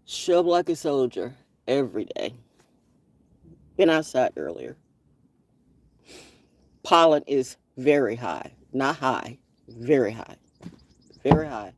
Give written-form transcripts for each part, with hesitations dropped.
Show up like a soldier every day. Been outside earlier. Pollen is very high. Not high. Very high. Very high.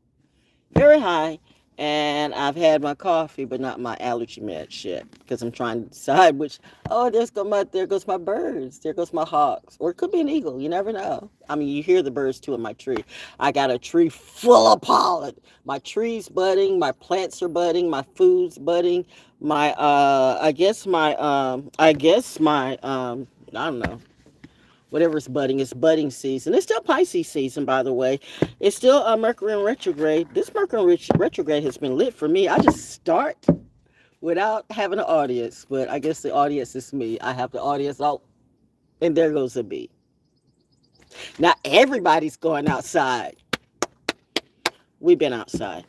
Very high. And I've had my coffee, but not my allergy meds yet. Because I'm trying to decide which, oh, there goes my birds. There goes my hawks. Or it could be an eagle. You never know. I mean, you hear the birds too in my tree. I got a tree full of pollen. My tree's budding. My plants are budding. My food's budding. I don't know, whatever's budding. It's budding season. It's still Pisces season, by the way. It's still Mercury in retrograde. This Mercury in retrograde has been lit for me. I just start without having an audience, but I guess the audience is me. I have the audience out, and there goes a bee. Now everybody's going outside. We've been outside.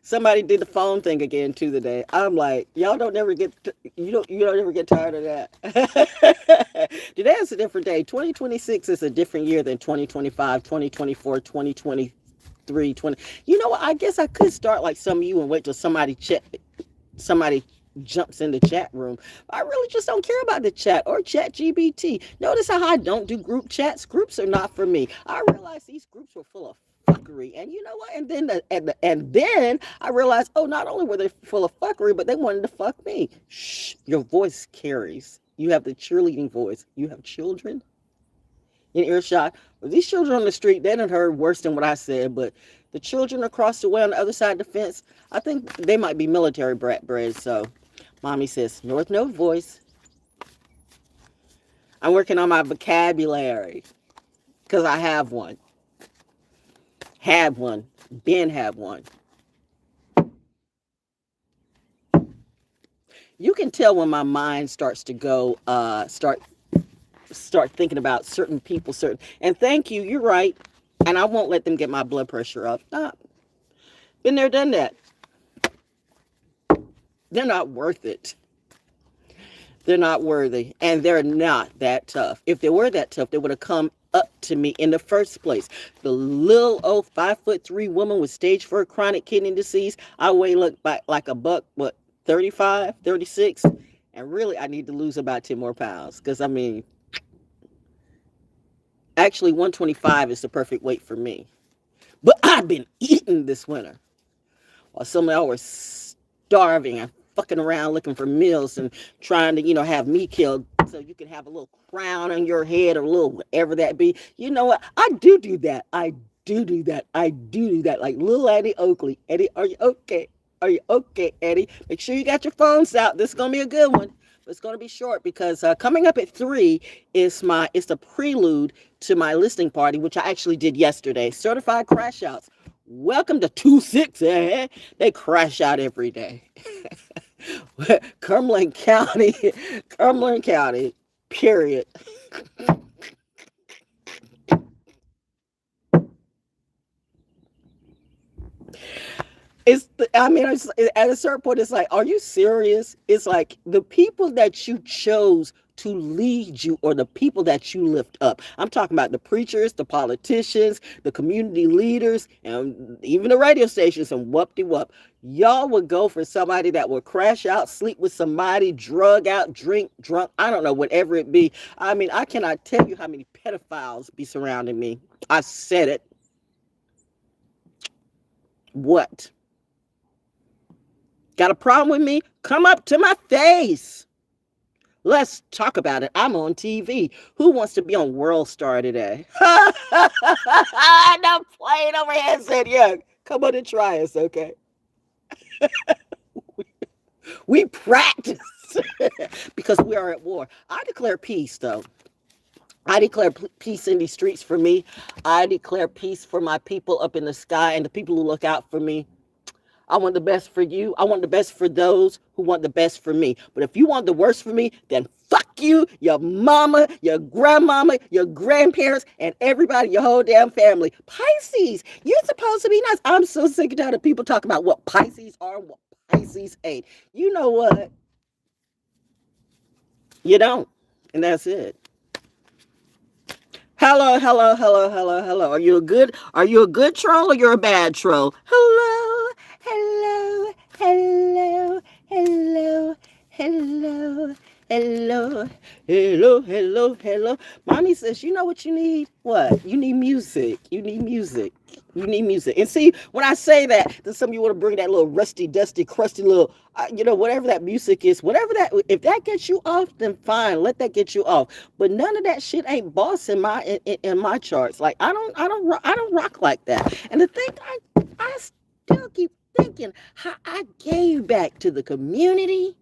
Somebody did the phone thing again too today. I'm like, y'all don't ever get you don't ever get tired of that. Today is a different day. 2026 is a different year than 2025, 2024, 2023, 20. You know what? I guess I could start like some of you and wait till somebody jumps in the chat room. I really just don't care about the chat or chat GBT. Notice how I don't do group chats. Groups are not for me. I realized these groups were full of fuckery. And you know what? And then I realized, oh, not only were they full of fuckery, but they wanted to fuck me. Shh, your voice carries. You have the cheerleading voice. You have children in earshot. These children on the street, they done heard worse than what I said, but the children across the way on the other side of the fence, I think they might be military bred. So mommy says, North Node voice. I'm working on my vocabulary because I have one. Had one. Been had one. You can tell when my mind starts to go, start thinking about certain people, and thank you, you're right. And I won't let them get my blood pressure up. Been there, done that. They're not worth it. They're not worthy. And they're not that tough. If they were that tough, they would have come up to me in the first place. The little old 5'3" woman with stage 4 chronic kidney disease. I weigh like a buck, 35, 36. And really, I need to lose about 10 more pounds. Because, I mean, actually, 125 is the perfect weight for me. But I've been eating this winter. While some of y'all were starving and fucking around looking for meals and trying to, have me killed so you can have a little crown on your head or a little whatever that be. You know what? I do that. I do that. I do that. Like little Eddie Oakley. Eddie, are you okay? Are you okay, Eddie? Make sure you got your phones out. This is going to be a good one. It's going to be short because coming up at 3 is the prelude to my listening party, which I actually did yesterday. Certified crash outs. Welcome to 2-6. They crash out every day. Cumberland County, period. At a certain point, it's like, are you serious? It's like the people that you chose to lead you or the people that you lift up. I'm talking about the preachers, the politicians, the community leaders, and even the radio stations and whoop-de-whoop. Y'all would go for somebody that would crash out, sleep with somebody, drug out, drunk, I don't know, whatever it be. I mean, I cannot tell you how many pedophiles be surrounding me. I said it. What? Got a problem with me? Come up to my face. Let's talk about it. I'm on TV. Who wants to be on World Star today? No playing over here said, yeah, come on and try us, okay? We practice because we are at war. I declare peace, though. I declare peace in these streets for me. I declare peace for my people up in the sky and the people who look out for me. I want the best for you. I want the best for those who want the best for me. But if you want the worst for me, then fuck you, your mama, your grandmama, your grandparents, and everybody, your whole damn family. Pisces, you're supposed to be nice. I'm so sick and tired of people talking about what Pisces are and what Pisces ain't. You know what? You don't. And that's it. Hello. Are you a good troll or you're a bad troll? Hello. Hello, hello, hello, hello. Mommy says, you know what you need? What? You need music. You need music. You need music. And see, when I say that, then some of you want to bring that little rusty, dusty, crusty little, whatever that music is, whatever that, if that gets you off, then fine, let that get you off. But none of that shit ain't boss in my charts. Like I don't rock like that. And the thing I still keep thinking how I gave back to the community.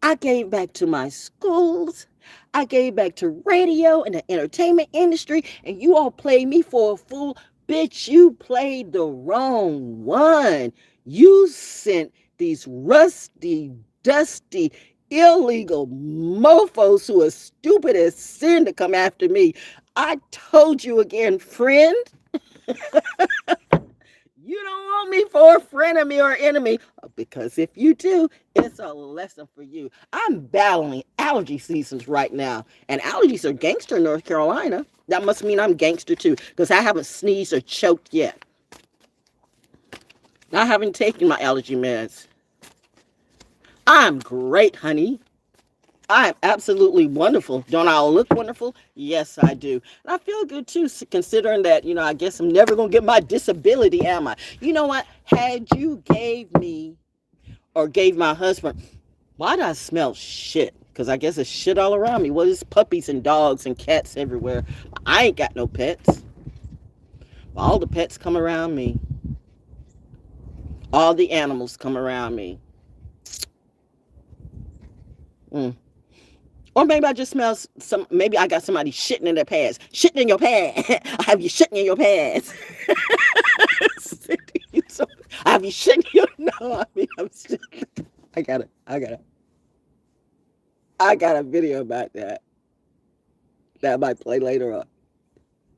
I gave back to my schools. I gave back to radio and the entertainment industry, and you all played me for a fool. Bitch, you played the wrong one. You sent these rusty, dusty, illegal mofos who are stupid as sin to come after me. I told you again, friend. You don't want me for a friend of me or enemy, because if you do, it's a lesson for you. I'm battling allergy seasons right now, and allergies are gangster in North Carolina. That must mean I'm gangster too, because I haven't sneezed or choked yet. I haven't taken my allergy meds. I'm great, honey. I'm absolutely wonderful. Don't I look wonderful? Yes, I do. And I feel good too, considering that, I guess I'm never going to get my disability, am I? You know what? Had you gave me or gave my husband, why do I smell shit? Because I guess it's shit all around me. Well, there's puppies and dogs and cats everywhere. I ain't got no pets. All the pets come around me. All the animals come around me. Or maybe I just smell maybe I got somebody shitting in their pants. Shitting in your pants. I have you shitting in your pants. I have you shitting in your, no, I mean, I got a video about that. That I might play later on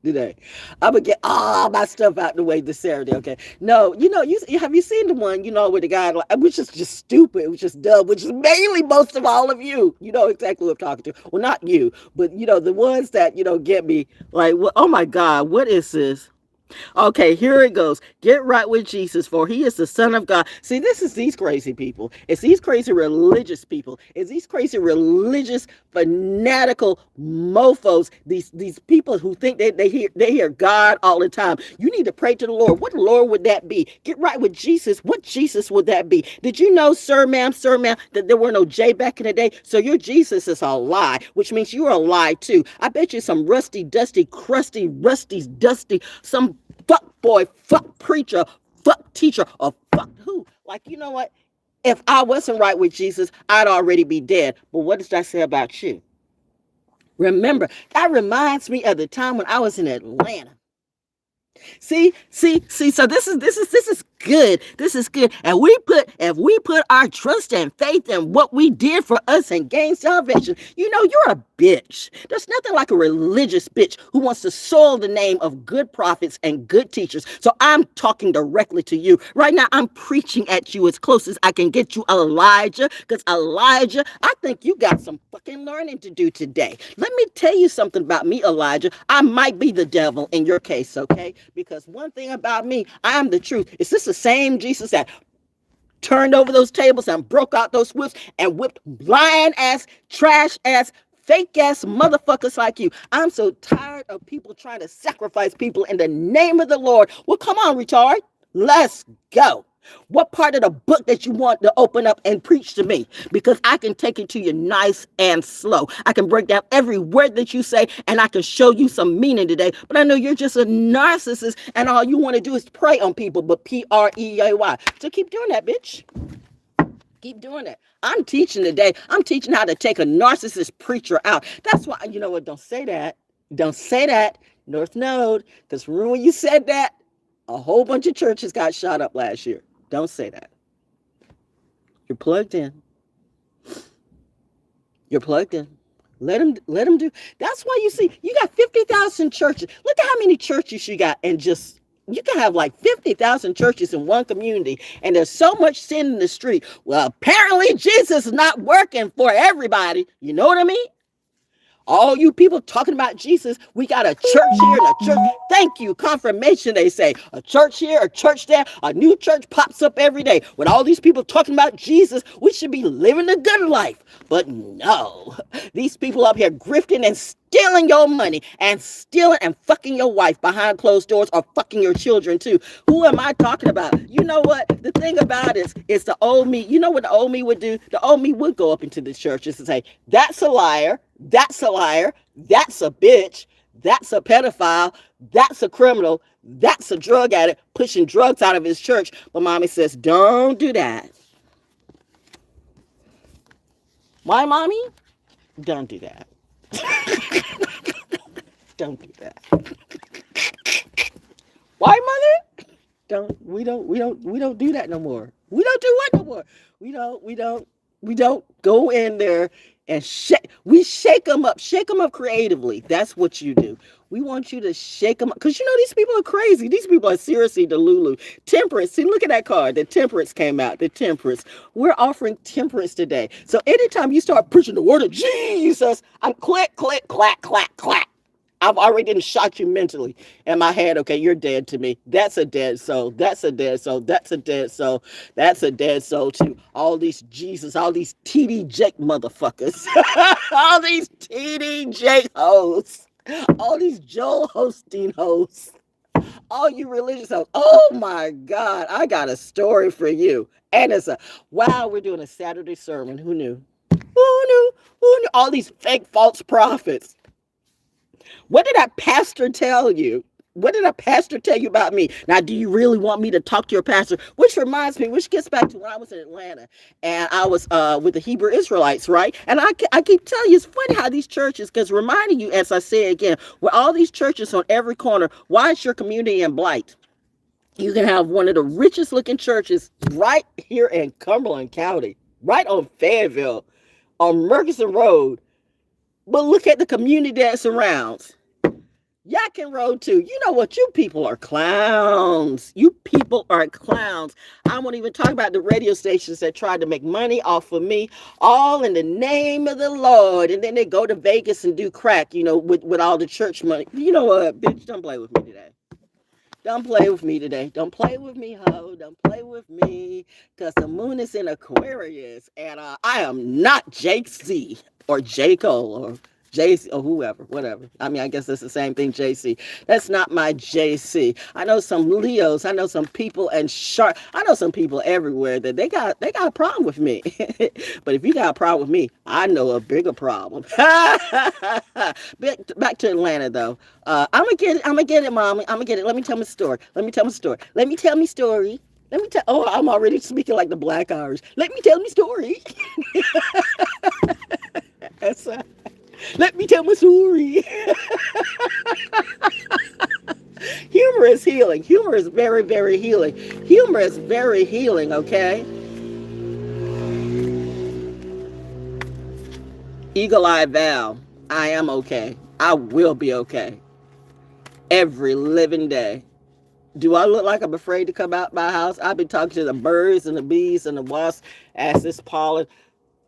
today. I'm gonna get all my stuff out the way this Saturday, okay? No, you have you seen the one, where the guy, which is just stupid, which is dumb, which is mainly most of all of you. You know exactly who I'm talking to. Well, not you, but the ones that, get me like, well, oh my God, what is this? Okay, here it goes. Get right with Jesus, for he is the Son of God. See, this is these crazy people. It's these crazy religious people. It's these crazy religious fanatical mofos. These people who think they hear God all the time. You need to pray to the Lord. What Lord would that be? Get right with Jesus. What Jesus would that be? Did you know, sir, ma'am, that there were no J back in the day? So your Jesus is a lie, which means you're a lie too. I bet you some rusty, dusty, crusty, rusty, dusty, some fuck boy, fuck preacher, fuck teacher, or fuck who. Like, you know what? If I wasn't right with Jesus, I'd already be dead. But what does that say about you? Remember, that reminds me of the time when I was in Atlanta. See. So this is good. This is good. And if we put our trust and faith in what we did for us and gain salvation, you're a bitch. There's nothing like a religious bitch who wants to soil the name of good prophets and good teachers. So I'm talking directly to you. Right now, I'm preaching at you as close as I can get you, Elijah. Because Elijah, I think you got some fucking learning to do today. Let me tell you something about me, Elijah. I might be the devil in your case, okay? Because one thing about me, I am the truth. Is this the same Jesus that turned over those tables and broke out those whips and whipped lying ass, trash ass, fake ass motherfuckers like you? I'm so tired of people trying to sacrifice people in the name of the Lord. Well, come on, retard. Let's go. What part of the book that you want to open up and preach to me? Because I can take it to you nice and slow. I can break down every word that you say, and I can show you some meaning today. But I know you're just a narcissist, and all you want to do is prey on people, but P-R-E-A-Y. So keep doing that, bitch. Keep doing it. I'm teaching today. I'm teaching how to take a narcissist preacher out. That's why, you know what? Don't say that. Don't say that, North Node. Because remember when you said that? A whole bunch of churches got shot up last year. Don't say that. You're plugged in. You're plugged in. Let them do. That's why you see, you got 50,000 churches. Look at how many churches you got, and just, you can have like 50,000 churches in one community, and there's so much sin in the street. Well, apparently Jesus is not working for everybody. You know what I mean? All you people talking about Jesus, we got a church here and a church. Thank you. Confirmation, they say. A church here, a church there. A new church pops up every day. With all these people talking about Jesus, we should be living the good life. But no, these people up here grifting and stealing your money and stealing and fucking your wife behind closed doors, or fucking your children too. Who am I talking about? You know what? The thing about it is the old me. You know what the old me would do? The old me would go up into the churches and say, that's a liar. That's a liar. That's a bitch. That's a pedophile. That's a criminal. That's a drug addict pushing drugs out of his church. But mommy says, don't do that. Why, mommy? Don't do that. Don't do that. Why, mother? We don't do that no more. We don't do what no more? We don't go in there and shake them up creatively. That's what you do. We want you to shake them up, because you know these people are crazy. These people are seriously delulu. Temperance. See, look at that card. The temperance came out. The temperance. We're offering temperance today. So anytime you start preaching the word of Jesus, I'm click, click, clack, clack, clack. I've already done shot you mentally in my head. Okay, you're dead to me. That's a dead soul. That's a dead soul. That's a dead soul. That's a dead soul too. All these Jesus, all these TD Jake motherfuckers, all these TD Jake hoes, all these Joel Hosteen hoes, all you religious hoes. Oh my God, I got a story for you. And it's wow, we're doing a Saturday sermon. Who knew? Who knew? Who knew? All these fake false prophets. What did that pastor tell you? What did a pastor tell you about me? Now, do you really want me to talk to your pastor? Which reminds me, which gets back to when I was in Atlanta and I was with the Hebrew Israelites, right? And I keep telling you, it's funny how these churches, because reminding you, as I say again, with all these churches on every corner, why is your community in blight? You can have one of the richest looking churches right here in Cumberland County, right on Fayetteville, on Murchison Road. But look at the community that surrounds. Yakin Road too. You know what? You people are clowns. You people are clowns. I won't even talk about the radio stations that tried to make money off of me, all in the name of the Lord. And then they go to Vegas and do crack, you know, with all the church money. You know what, bitch? Don't play with me today. Don't play with me today. Don't play with me, ho. Don't play with me. Because the moon is in Aquarius. And I am not Jake Z or J. Cole or JC or whoever, whatever. I mean, I guess that's the same thing, JC. That's not my JC. I know some Leos. I know some people and sharp. I know some people everywhere that they got a problem with me. But if you got a problem with me, I know a bigger problem. Back to Atlanta though. I'm gonna get it, Mom. I'm gonna get it. Let me tell my story. Let me tell me story. Oh, I'm already speaking like the Black Irish. Let me tell me story. That's let me tell my story. Humor is healing. Humor is very, very healing. Humor is very healing, okay? Eagle Eye Val, I am okay. I will be okay. Every living day. Do I look like I'm afraid to come out my house? I've been talking to the birds and the bees and the wasps as this pollen.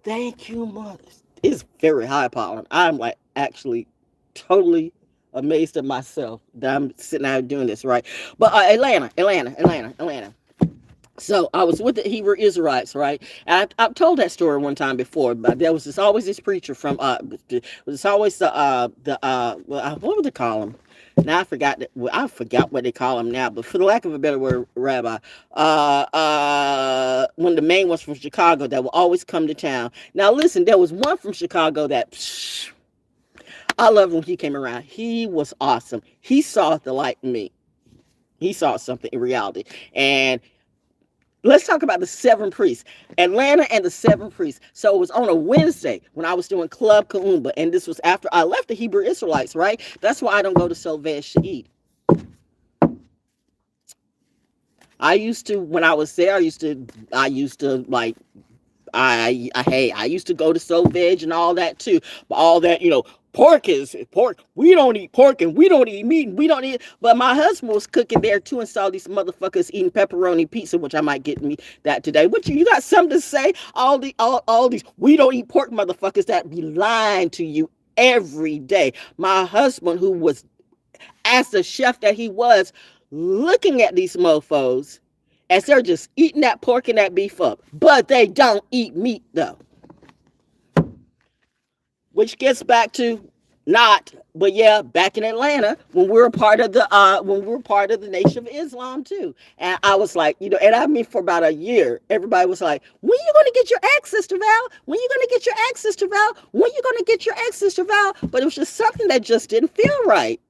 Thank you, mother. It's very high pollen. I'm like actually totally amazed at myself that I'm sitting out doing this, right? But Atlanta. So I was with the Hebrew Israelites, right? And I've told that story one time before, but there was always this preacher from there's always what would they call him? Now I forgot what they call him now, but for the lack of a better word, rabbi, one of the main ones from Chicago that will always come to town. Now listen, there was one from Chicago that I loved when he came around. He was awesome. He saw the light in me. He saw something in reality. And let's talk about the seven priests. Atlanta and the seven priests. So it was on a Wednesday when I was doing Club Kaumba. And this was after I left the Hebrew Israelites, right? That's why I don't go to Sovej to eat. I used to, when I was there, I used to like, I used to go to Sovej and all that too. But all that, you know, pork is pork. We don't eat pork and we don't eat meat and we don't eat. But my husband was cooking there too and saw these motherfuckers eating pepperoni pizza, which I might get me that today. What you got something to say? All these we don't eat pork motherfuckers that be lying to you every day. My husband, who was, as the chef that he was, looking at these mofos as they're just eating that pork and that beef up. But they don't eat meat, though. Which gets back to not, but yeah, back in Atlanta when we were part of the Nation of Islam too. And I was like, and I mean for about a year, everybody was like, when you gonna get your ex, Sister Val? When you gonna get your ex, Sister Val? When you gonna get your ex, Sister Val? But it was just something that just didn't feel right.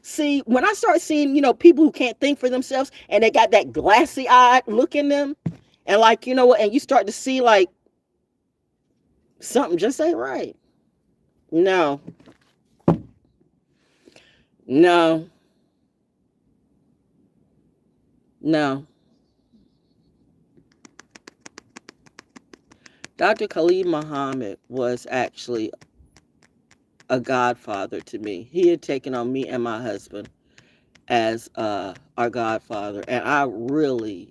See, when I start seeing, people who can't think for themselves and they got that glassy eyed look in them, and like, and you start to see like something just ain't right. No. No. Dr. Khalid Muhammad was actually a godfather to me. He had taken on me and my husband as our godfather. And I really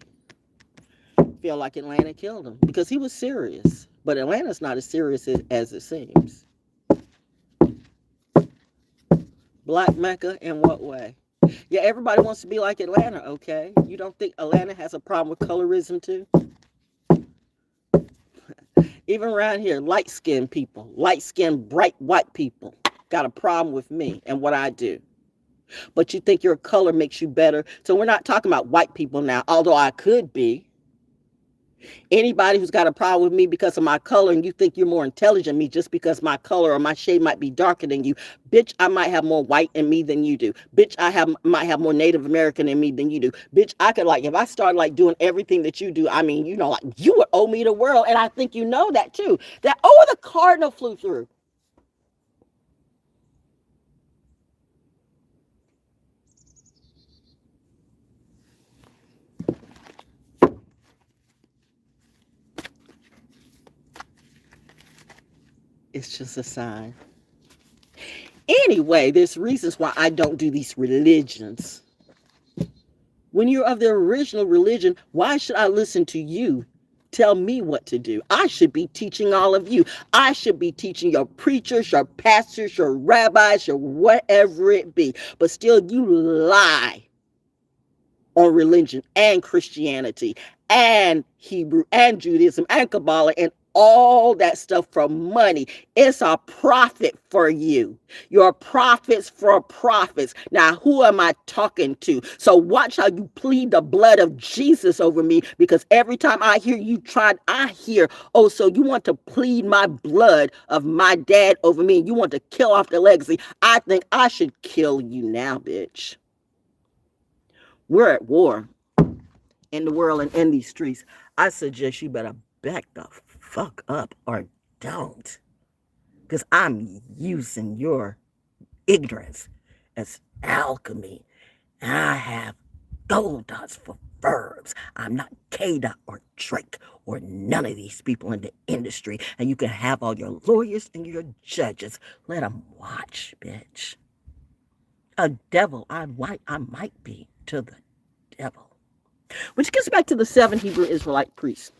feel like Atlanta killed him because he was serious. But Atlanta's not as serious as it seems. Black Mecca in what way? Yeah, everybody wants to be like Atlanta, okay? You don't think Atlanta has a problem with colorism too? Even around here, light-skinned people, light-skinned, bright white people got a problem with me and what I do. But you think your color makes you better. So we're not talking about white people now, although I could be. Anybody who's got a problem with me because of my color and you think you're more intelligent than me just because my color or my shade might be darker than you, bitch, I might have more white in me than you do. Bitch, might have more Native American in me than you do. Bitch, I could if I start doing everything that you do, I mean, you would owe me the world. And I think you know that too. That, the cardinal flew through. It's just a sign. Anyway, there's reasons why I don't do these religions. When you're of the original religion, why should I listen to you tell me what to do? I should be teaching all of you. I should be teaching your preachers, your pastors, your rabbis, your whatever it be. But still, you lie on religion and Christianity and Hebrew and Judaism and Kabbalah and all that stuff for money. It's a profit for you. You're prophets for profits. Now, who am I talking to? So watch how you plead the blood of Jesus over me, because every time I hear you so you want to plead my blood of my dad over me and you want to kill off the legacy. I think I should kill you now, bitch. We're at war in the world and in these streets. I suggest you better back the fuck up or don't. Because I'm using your ignorance as alchemy. And I have gold dots for verbs. I'm not K-Dot or Drake or none of these people in the industry. And you can have all your lawyers and your judges. Let them watch, bitch. A devil I might be to the devil. Which gets back to the 7 Hebrew Israelite priests.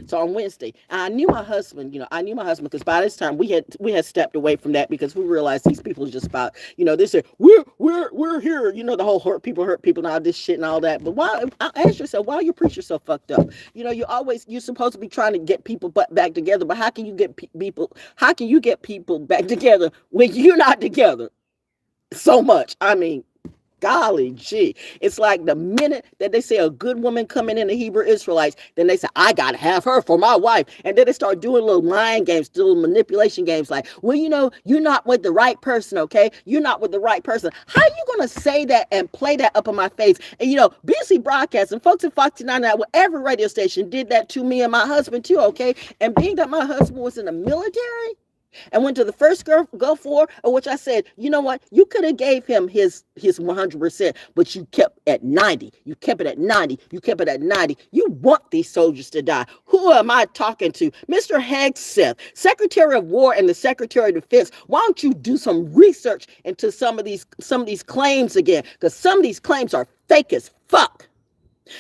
So on Wednesday, I knew my husband because by this time we had stepped away from that because we realized these people are just about, they say, we're here, the whole hurt people and all this shit and all that. But why, I ask yourself, why are your preachers so fucked up? You're supposed to be trying to get people back together, but how can you get people back together when you're not together so much? I mean, golly gee. It's like the minute that they say a good woman coming in the Hebrew Israelites, then they say, I gotta have her for my wife. And then they start doing little mind games, little manipulation games like, well, you're not with the right person, okay? You're not with the right person. How are you gonna say that and play that up in my face? And BC Broadcasting, folks at Fox 99, every radio station did that to me and my husband too, okay? And being that my husband was in the military, and went to the first Gulf War, which I said, you know what? You could have gave him his 100%, but you kept at 90. You kept it at 90. You kept it at 90. You want these soldiers to die. Who am I talking to? Mr. Hegseth, Secretary of War and the Secretary of Defense. Why don't you do some research into some of these claims again? Because some of these claims are fake as fuck.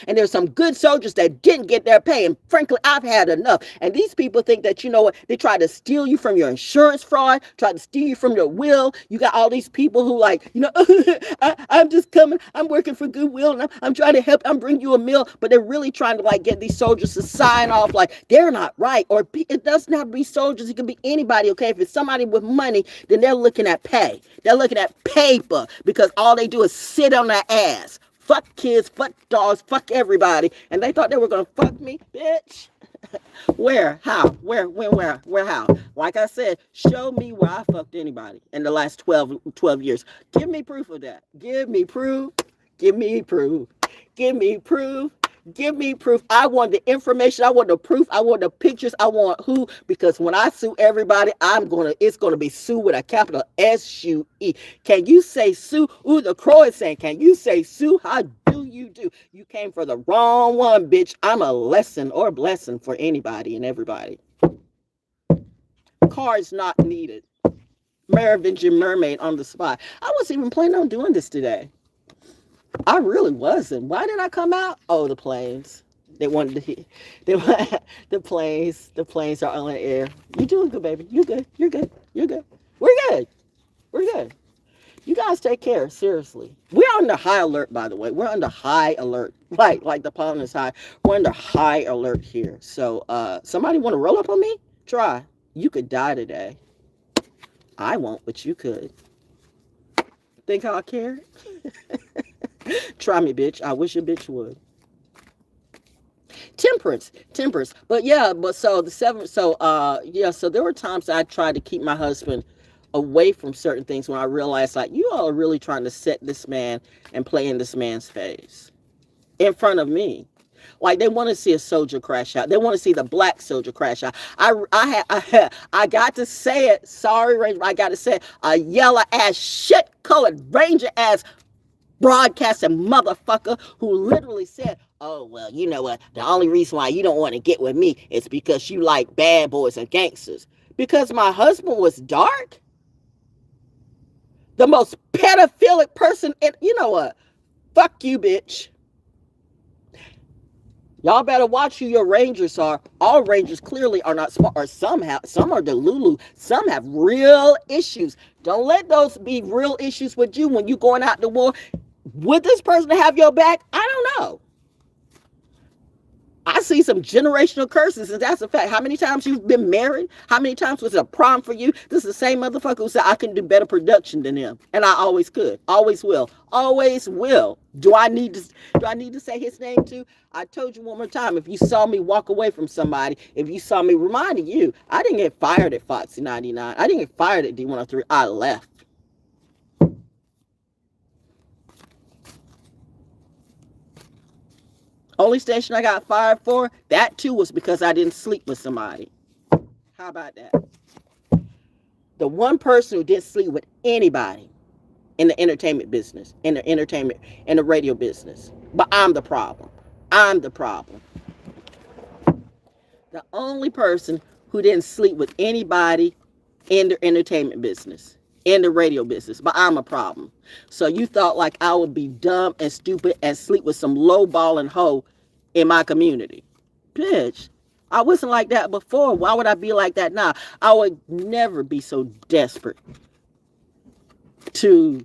And there's some good soldiers that didn't get their pay. And frankly, I've had enough. And these people think that, you know what, they try to steal you from your insurance fraud, try to steal you from your will. You got all these people who like, you know, I'm just coming, I'm working for goodwill, and I'm trying to help, I'm bringing you a meal. But they're really trying to like get these soldiers to sign off like they're not right. Or it doesn't have to be soldiers. It could be anybody, okay? If it's somebody with money, then they're looking at pay. They're looking at paper because all they do is sit on their ass. Fuck kids, fuck dogs, fuck everybody. And they thought they were going to fuck me, bitch. Where? How? Where? When? Where? How? Like I said, show me where I fucked anybody in the last 12 years. Give me proof of that. Give me proof. Give me proof. Give me proof. Give me proof. I want the information. I want the proof. I want the pictures. I want who. Because when I sue everybody, it's gonna be sue with a capital S-U-E. Can you say sue? Ooh, the crow is saying, can you say sue? How do you do? You came for the wrong one, bitch. I'm a lesson or blessing for anybody and everybody. Cards not needed. Merovingian mermaid on the spot. I wasn't even planning on doing this today. I really wasn't. Why did I come out? Oh, the planes. They wanted to hit. The planes are on the air. You doing good, baby. You're good. You're good. You're good. We're good. We're good. You guys take care. Seriously. We're under high alert, by the way. We're under high alert. Like the pollen is high. We're under high alert here. So somebody want to roll up on me? Try. You could die today. I won't, but you could. Think how I care? Try me, bitch. I wish a bitch would. Temperance. So there were times I tried to keep my husband away from certain things when I realized, like, you all are really trying to set this man and play in this man's face in front of me. Like, they want to see a soldier crash out. They want to see the black soldier crash out. I got to say it. Sorry, Ranger, I got to say it. A yellow ass, shit colored Ranger ass broadcasting motherfucker who literally said, oh, well, you know what? The only reason why you don't want to get with me is because you like bad boys and gangsters. Because my husband was dark? The most pedophilic person in, you know what? Fuck you, bitch. Y'all better watch who your Rangers are. All Rangers clearly are not smart, or some are delulu. Some have real issues. Don't let those be real issues with you when you going out to war. Would this person have your back? I don't know. I see some generational curses, and that's a fact. How many times you've been married? How many times was it a problem for you? This is the same motherfucker who said I can do better production than him, and I always could, always will, always will. Do I need to say his name too? I told you one more time. If you saw me walk away from somebody, if you saw me, reminding you, I didn't get fired at Foxy 99. I didn't get fired at D103. I left. Only station I got fired for, that too was because I didn't sleep with somebody. How about that? The one person who didn't sleep with anybody in the entertainment business, in the radio business. But I'm the problem. I'm the problem. The only person who didn't sleep with anybody in the entertainment business, in the radio business, but I'm a problem. So you thought like I would be dumb and stupid and sleep with some low-balling hoe in my community. Bitch, I wasn't like that before. Why would I be like that now? I would never be so desperate to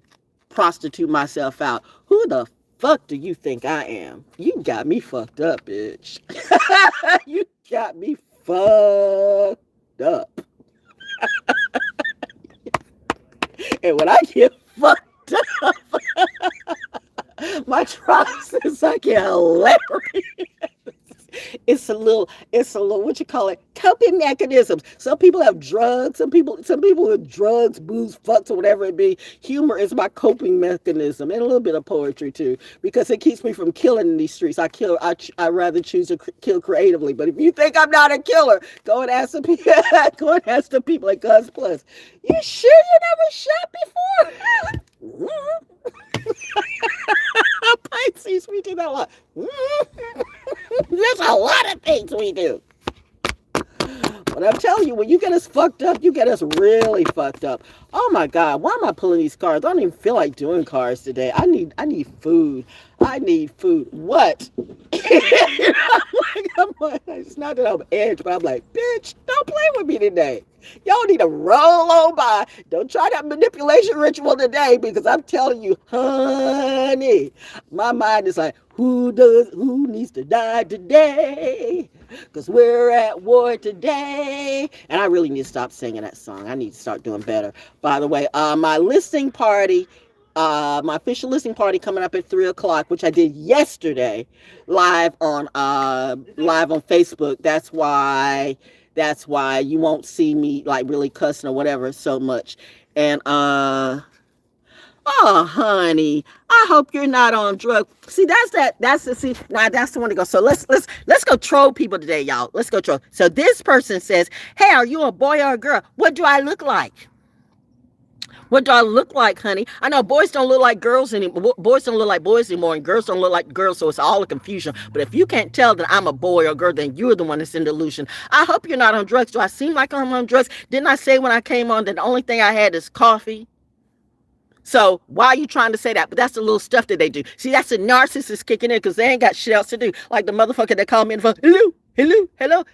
prostitute myself out. Who the fuck do you think I am? You got me fucked up, bitch. You got me fucked up. And when I get fucked up, my trousers are get hilarious. It's a little, what you call it, coping mechanisms. Some people have drugs, some people with drugs, booze, fucks, or whatever it be. Humor is my coping mechanism, and a little bit of poetry too, because it keeps me from killing in these streets. I rather choose to kill creatively. But if you think I'm not a killer, go and ask the people. Go and ask the people at Guns Plus. You sure you never shot before? Pisces, we do that a lot. There's a lot of things we do. But I'm telling you, when you get us fucked up, you get us really fucked up. Oh my God, why am I pulling these cards? I don't even feel like doing cards today. I need food. I need food. What? It's not that I'm edge, but I'm like, bitch, don't play with me today. Y'all need to roll on by. Don't try that manipulation ritual today, because I'm telling you, honey, my mind is like, who needs to die today? Because we're at war today. And I really need to stop singing that song. I need to start doing better. By the way, my listening party, my official listening party coming up at 3:00, which I did yesterday, live on Facebook. That's why you won't see me like really cussing or whatever so much. And oh honey, I hope you're not on drugs. See, that's the one to go. So let's go troll people today, y'all. Let's go troll. So this person says, hey, are you a boy or a girl? What do I look like? What do I look like, honey? I know boys don't look like girls anymore. Boys don't look like boys anymore, and girls don't look like girls, so it's all a confusion. But if you can't tell that I'm a boy or a girl, then you're the one that's in delusion. I hope you're not on drugs. Do I seem like I'm on drugs? Didn't I say when I came on that the only thing I had is coffee? So why are you trying to say that? But that's the little stuff that they do. See, that's the narcissist kicking in, because they ain't got shit else to do. Like the motherfucker that called me in the phone, hello,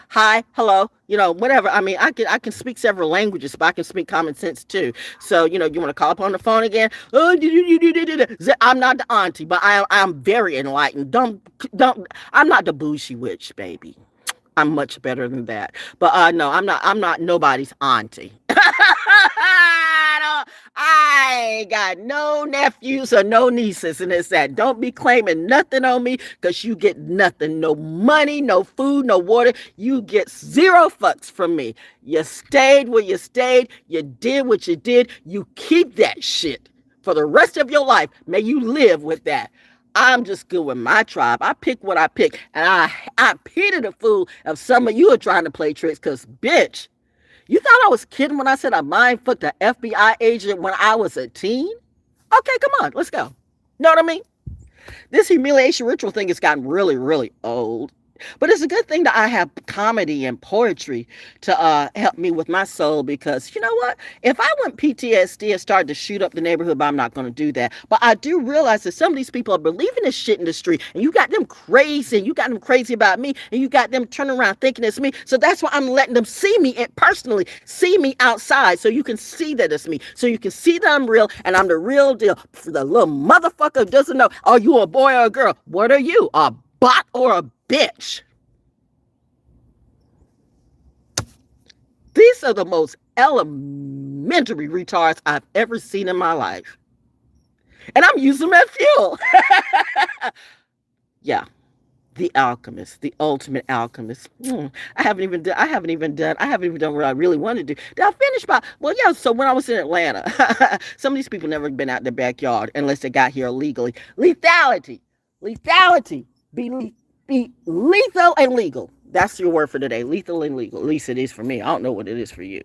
hi, hello, whatever. I mean, I can speak several languages, but I can speak common sense too. So, you want to call up on the phone again? Oh, I'm not the auntie, but I'm very enlightened. Don't, I'm not the bougie witch, baby. I'm much better than that. But no, I'm not nobody's auntie. I ain't got no nephews or no nieces, and it's that. Don't be claiming nothing on me, because you get nothing. No money, no food, no water. You get 0 fucks from me. You stayed where you stayed. You did what you did. You keep that shit for the rest of your life. May you live with that. I'm just good with my tribe. I pick what I pick. And I pity the fool if some of you are trying to play tricks, because, bitch, you thought I was kidding when I said I mind fucked an FBI agent when I was a teen? Okay, come on, let's go. Know what I mean? This humiliation ritual thing has gotten really, really old. But it's a good thing that I have comedy and poetry to help me with my soul, because you know what? If I went PTSD and started to shoot up the neighborhood, but I'm not going to do that. But I do realize that some of these people are believing this shit in the street, and you got them crazy, and you got them crazy about me, and you got them turning around thinking it's me. So that's why I'm letting them see me and personally see me outside, so you can see that it's me, so you can see that I'm real and I'm the real deal. For the little motherfucker who doesn't know, are you a boy or a girl? What are you, a bot or a bitch? These are the most elementary retards I've ever seen in my life. And I'm using them as fuel. Yeah. The alchemist, the ultimate alchemist. I haven't even done what I really wanted to do. Did I finish well, yeah, so when I was in Atlanta, some of these people never been out their backyard unless they got here illegally. Lethality. Be lethal and legal. That's your word for today. Lethal and legal. At least it is for me. I don't know what it is for you.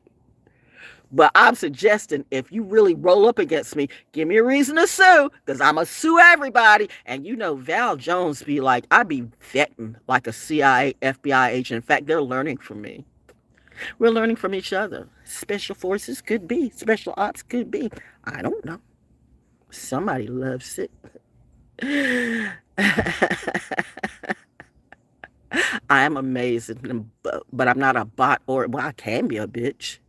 But I'm suggesting, if you really roll up against me, give me a reason to sue, because I'm going to sue everybody. And Val Jones be like, I be vetting like a CIA, FBI agent. In fact, they're learning from me. We're learning from each other. Special forces could be. Special ops could be. I don't know. Somebody loves it. I am amazing, but I'm not a bot, well, I can be a bitch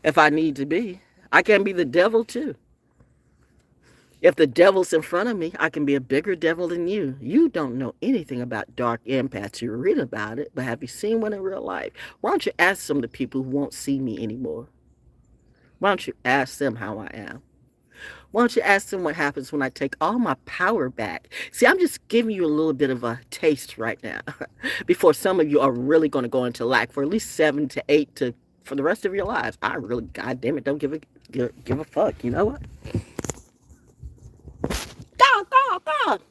if I need to be. I can be the devil too. If the devil's in front of me, I can be a bigger devil than you. You don't know anything about dark empaths. You read about it, but have you seen one in real life? Why don't you ask some of the people who won't see me anymore? Why don't you ask them how I am? Why don't you ask them what happens when I take all my power back? See, I'm just giving you a little bit of a taste right now before some of you are really going to go into lack for at least 7 to 8 for the rest of your lives. I really, goddamn it, don't give a fuck. You know what? God.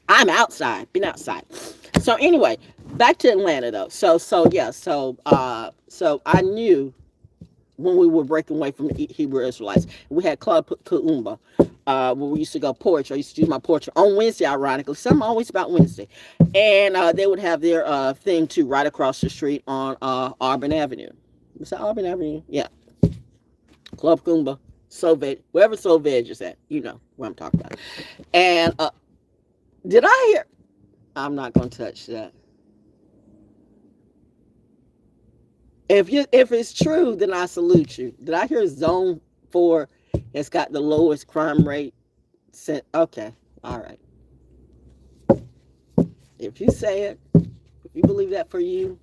I'm outside. Been outside. So anyway, back to Atlanta though. So I knew when we were breaking away from the Hebrew Israelites, we had Club Kuumba. when we used to go porch. I used to do my porch on Wednesday, ironically. Something always about Wednesday. And they would have their thing too right across the street on Auburn Avenue. Was that Auburn Avenue? Yeah. Club Kumba, So Veg, wherever So Veg is at. You know what I'm talking about. And did I hear? I'm not going to touch that. If it's true, then I salute you. Did I hear Zone 4 has got the lowest crime rate? Okay, all right. If you say it, if you believe that for you,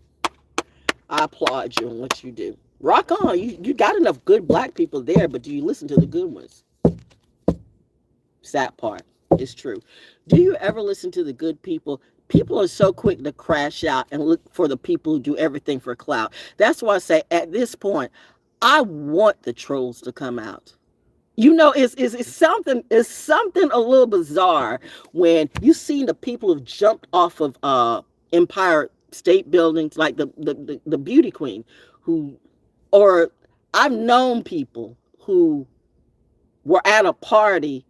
I applaud you on what you do. Rock on. You got enough good black people there, but do you listen to the good ones? Sad part. It's true. Do you ever listen to the good people? People are so quick to crash out and look for the people who do everything for clout. That's why I say at this point, I want the trolls to come out. You know, it's something a little bizarre when you see the people who've jumped off of Empire State buildings, like the beauty queen, or I've known people who were at a party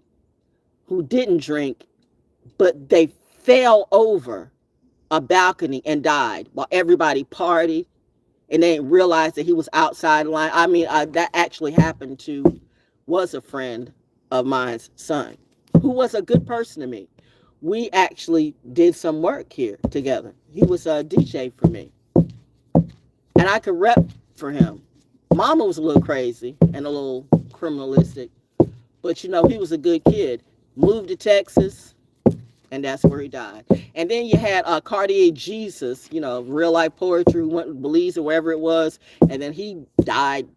who didn't drink, but they fell over a balcony and died while everybody partied, and they didn't realize that he was outside the line. I mean, that actually happened to, was a friend of mine's son, who was a good person to me. We actually did some work here together. He was a DJ for me, and I could rep for him. Mama was a little crazy and a little criminalistic, but you know, he was a good kid. Moved to Texas, and that's where he died. And then you had Cartier Jesus, you know, real life poetry, who went to Belize or wherever it was, and then he died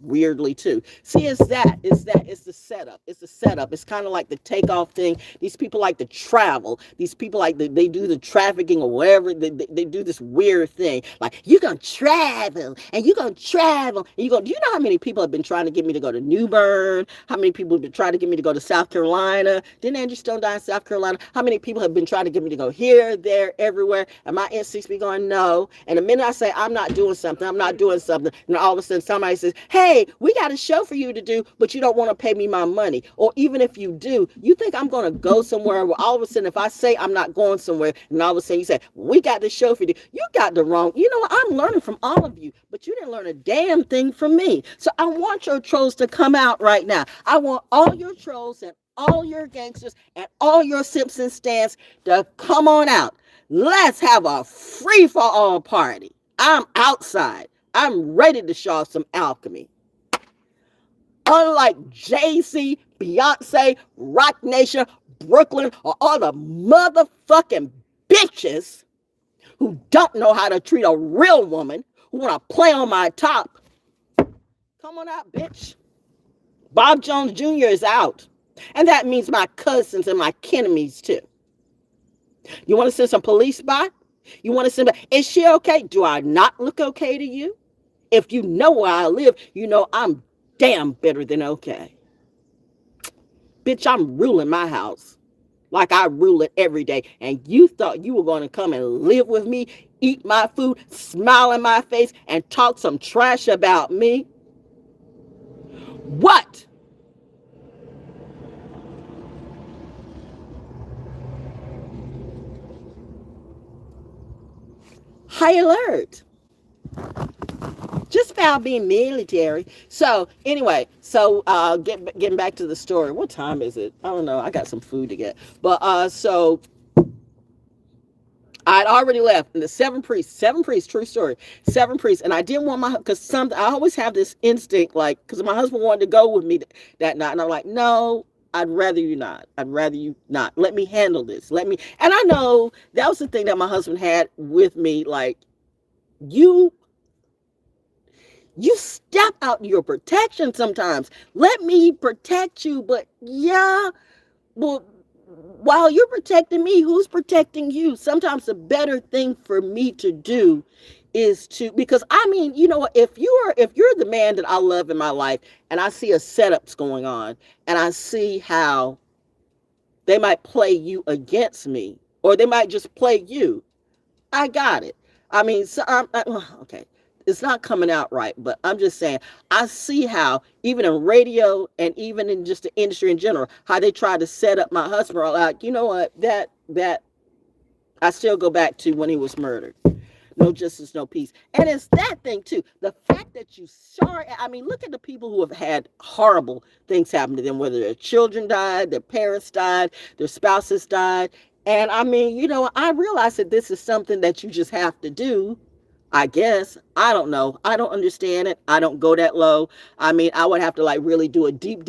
weirdly too. See, it's the setup. It's the setup. It's kind of like the takeoff thing. These people like to travel. These people like they do the trafficking or whatever. They do this weird thing. Like, you're gonna travel and you're gonna travel and you go. Do you know how many people have been trying to get me to go to New Bern? How many people have been trying to get me to go to South Carolina? Didn't Andrew Stone die in South Carolina? How many people have been trying to get me to go here, there, everywhere? And my instincts be going no. And the minute I say I'm not doing something, and all of a sudden somebody says, hey, we got a show for you to do, but you don't want to pay me my money. Or even if you do, you think I'm going to go somewhere where all of a sudden, if I say I'm not going somewhere, and all of a sudden you say, we got the show for you. You got the wrong, you know, I'm learning from all of you, but you didn't learn a damn thing from me. So I want your trolls to come out right now. I want all your trolls and all your gangsters and all your Simpson stands to come on out. Let's have a free-for-all party. I'm outside. I'm ready to show some alchemy. Unlike Jay-Z, Beyonce, Rock Nation, Brooklyn, or all the motherfucking bitches who don't know how to treat a real woman, who want to play on my top. Come on out, bitch. Bob Jones Jr. is out. And that means my cousins and my enemies too. You want to send some police by? You want to send, is she okay? Do I not look okay to you? If you know where I live, you know I'm damn better than okay. Bitch, I'm ruling my house like I rule it every day. And you thought you were going to come and live with me, eat my food, smile in my face, and talk some trash about me? What? High alert. Just about being military. So anyway, getting back to the story. What time is it? I don't know. I got some food to get. But so I'd already left, and the seven priests, true story, seven priests, and I didn't want because I always have this instinct, like, because my husband wanted to go with me that night, and I'm like, no, I'd rather you not. Let me handle this. And I know that was the thing that my husband had with me, like, you step out in your protection sometimes. Let me protect you, but yeah, well, while you're protecting me, who's protecting you? Sometimes the better thing for me to do is because I mean, you know what, if you're the man that I love in my life, and I see a setups going on, and I see how they might play you against me, or they might just play you, I got it. I mean, so okay. it's not coming out right. But I'm just saying, I see how even in radio and even in just the industry in general, how they try to set up my husband. Like, you know what, that I still go back to when he was murdered. No justice, no peace. And it's that thing too. The fact that you sorry, I mean, look at the people who have had horrible things happen to them, whether their children died, their parents died, their spouses died. And I mean, you know, I realize that this is something that you just have to do. I guess. I don't know. I don't understand it. I don't go that low. I mean, I would have to like really do a deep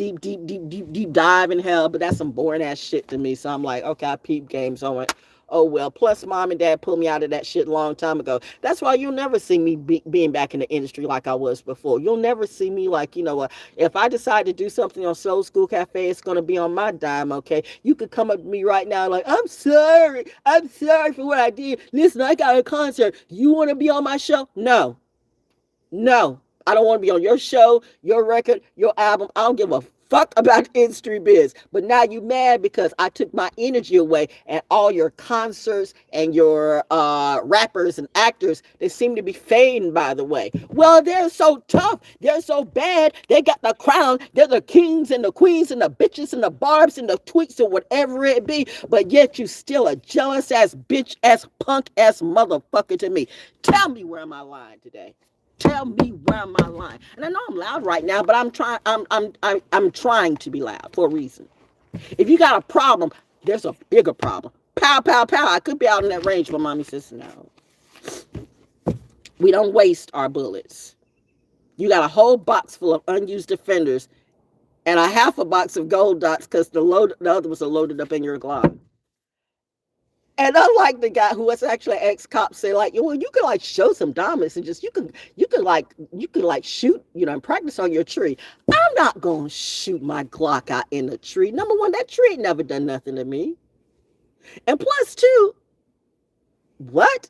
dive in hell, but that's some boring ass shit to me. So I'm like, okay, I peep games. So I went, oh well. Plus, mom and dad pulled me out of that shit a long time ago. That's why you'll never see me being back in the industry like I was before. You'll never see me like, you know what, if I decide to do something on Soul School Cafe, it's going to be on my dime, okay? You could come up to me right now like, I'm sorry for what I did. Listen, I got a concert. You want to be on my show? No. I don't want to be on your show, your record, your album. I don't give a fuck about industry biz. But now you mad because I took my energy away, and all your concerts and your rappers and actors, they seem to be fading, by the way. Well, they're so tough. They're so bad. They got the crown. They're the kings and the queens and the bitches and the barbs and the tweaks or whatever it be. But yet you still a jealous ass bitch ass punk ass motherfucker to me. Tell me where am I lying today? Tell me where am I lying? And I know I'm loud right now, but I'm trying to be loud for a reason. If you got a problem, there's a bigger problem. Pow, pow, pow. I could be out in that range, but mommy says no. We don't waste our bullets. You got a whole box full of unused defenders and a half a box of gold dots because the other was loaded up in your Glock. And unlike the guy who was actually an ex-cop, say like, well, you could like show some dominance and just you could like shoot, you know, and practice on your tree. I'm not gonna shoot my Glock out in a tree. Number one, that tree ain't never done nothing to me. And plus two, what?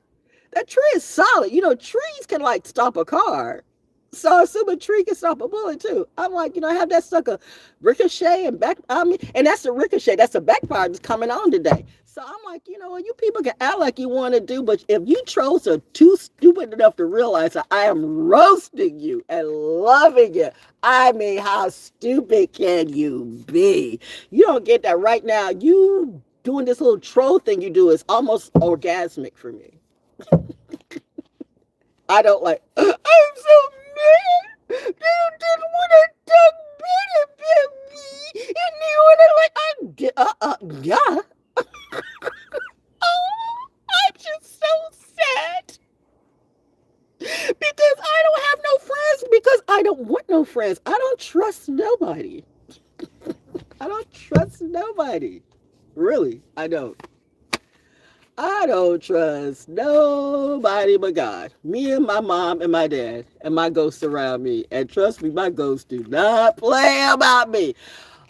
That tree is solid. You know, trees can like stop a car. So I assume a tree can stop a bullet too. I'm like, you know, I have that sucker ricochet and back. I mean, and that's the ricochet. That's the backfire that's coming on today. So I'm like, you know, you people can act like you want to do, but if you trolls are too stupid enough to realize that I am roasting you and loving it, I mean, how stupid can you be? You don't get that right now. You doing this little troll thing you do is almost orgasmic for me. I don't like, I'm so mad. They didn't want to talk bad about me. And they want to yeah. Oh, I'm just so sad. Because I don't have no friends. Because I don't want no friends. I don't trust nobody. I don't trust nobody. Really, I don't. I don't trust nobody but God. Me and my mom and my dad and my ghosts around me. And trust me, my ghosts do not play about me.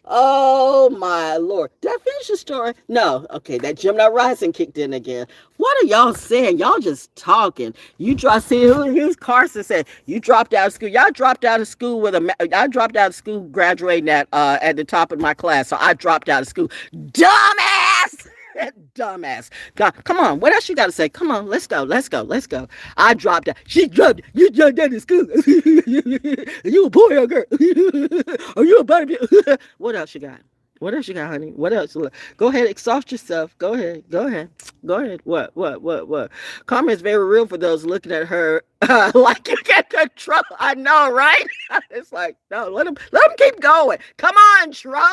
Oh my Lord. Did I finish the story? No. Okay, that Gemini rising kicked in again. What are y'all saying? Y'all just talking. Here's Carson said, you dropped out of school. Y'all dropped out of school I dropped out of school graduating at the top of my class. So I dropped out of school. Dumbass! Dumbass. God, come on. What else you got to say? Come on. Let's go. I dropped out. She dropped. You dropped out of school. You a boy or a girl? Are you a baby? What else you got? What else you got, honey? What else? Go ahead. Exhaust yourself. Go ahead. What? Karma is very real for those looking at her like you get control. I know, right? It's like, no, let them keep going. Come on, trolls.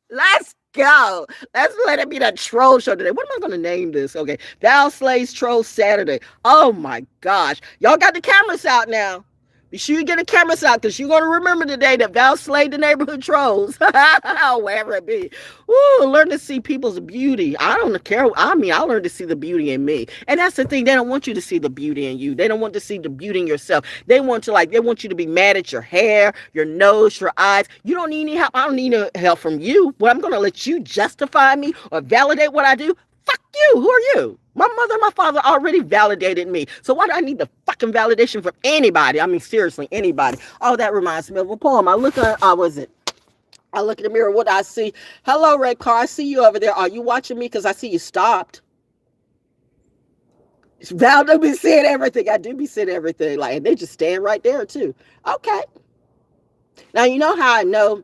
Let's go. Let's let it be the troll show today. What am I going to name this? Okay. Val Slays Troll Saturday. Oh my gosh. Y'all got the cameras out now. Be sure you get the cameras out because you're going to remember today that Val slayed the neighborhood trolls. Wherever it be. Ooh, learn to see people's beauty. I don't care. I mean, I learned to see the beauty in me. And that's the thing. They don't want you to see the beauty in you. They don't want to see the beauty in yourself. They want you to be mad at your hair, your nose, your eyes. You don't need any help. I don't need no help from you. Well, I'm going to let you justify me or validate what I do. Fuck you. Who are you? My mother and my father already validated me. So why do I need the fucking validation from anybody? I mean, seriously, anybody. Oh, that reminds me of a poem. I look in the mirror. What do I see? Hello, Red Car. I see you over there. Are you watching me? Because I see you stopped. Val do be saying everything. I do be saying everything. Like, and they just stand right there too. Okay. Now you know how I know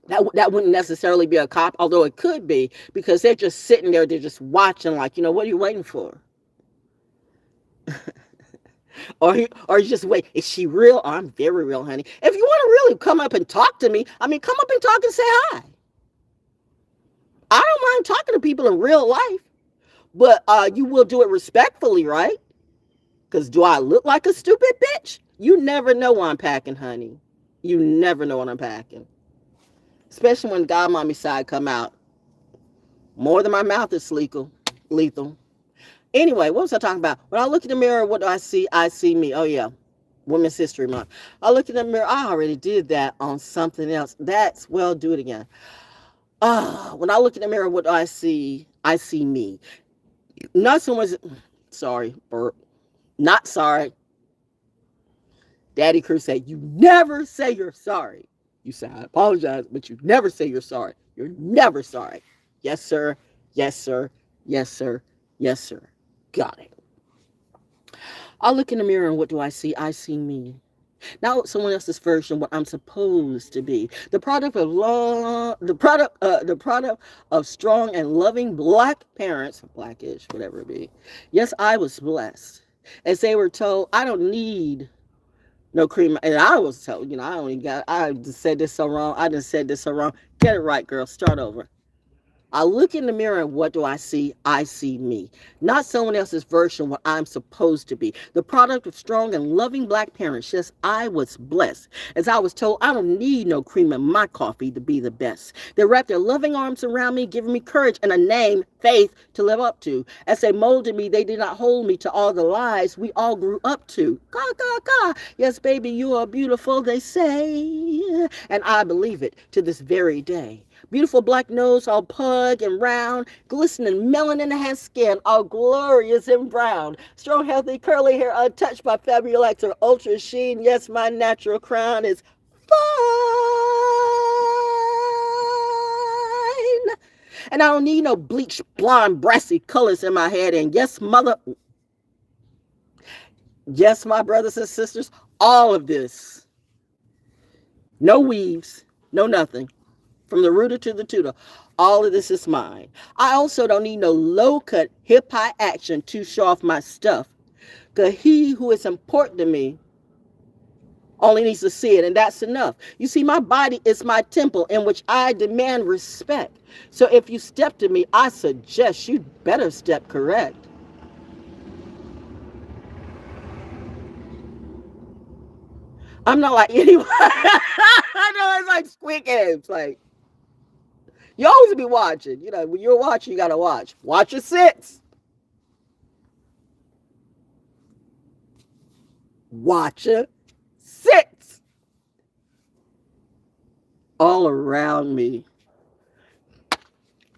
that wouldn't necessarily be a cop, although it could be, because they're just sitting there, they're just watching, like, what are you waiting for? or you just wait. Is she real? Oh, I'm very real, honey. If you want to really come up and talk to me, I mean, come up and talk and say hi. I don't mind talking to people in real life, but you will do it respectfully, right? Because do I look like a stupid bitch? You never know what I'm packing, honey. You never know what I'm packing. Especially when Godmommy side come out. More than my mouth is lethal. Anyway, what was I talking about? When I look in the mirror, what do I see? I see me. Oh, yeah. Women's History Month. I look in the mirror. I already did that on something else. Well, do it again. When I look in the mirror, what do I see? I see me. Not someone's... Sorry, burp. Not sorry. Daddy Cruz said, you never say you're sorry. You say, I apologize, but you never say you're sorry. You're never sorry. Yes, sir. Yes, sir. Yes, sir. Yes, sir. Got it. I look in the mirror and what do I see? I see me. Now someone else's version of what I'm supposed to be. The product of strong and loving Black parents, Blackish, whatever it be. Yes, I was blessed. As they were told, I don't need no cream. And I was told, I just said this so wrong. I just said this so wrong. Get it right, girl. Start over. I look in the mirror and what do I see? I see me. Not someone else's version of what I'm supposed to be. The product of strong and loving Black parents. Yes, I was blessed. As I was told, I don't need no cream in my coffee to be the best. They wrapped their loving arms around me, giving me courage and a name, faith, to live up to. As they molded me, they did not hold me to all the lies we all grew up to. Yes, baby, you are beautiful, they say. And I believe it to this very day. Beautiful black nose, all pug and round, glistening melanin has skin, all glorious and brown. Strong, healthy, curly hair, untouched by Fabulous or ultra sheen. Yes, my natural crown is fine. And I don't need no bleached, blonde, brassy colors in my head. And yes, my brothers and sisters, all of this. No weaves, no nothing. From the rooter to the tutor, all of this is mine. I also don't need no low-cut, hip-hop action to show off my stuff. Because he who is important to me only needs to see it, and that's enough. You see, my body is my temple in which I demand respect. So if you step to me, I suggest you better step correct. I'm not like anyone. I know it's like Squid Games, like. You always be watching. When you're watching, you got to watch. Watch your six. Watch your six. All around me.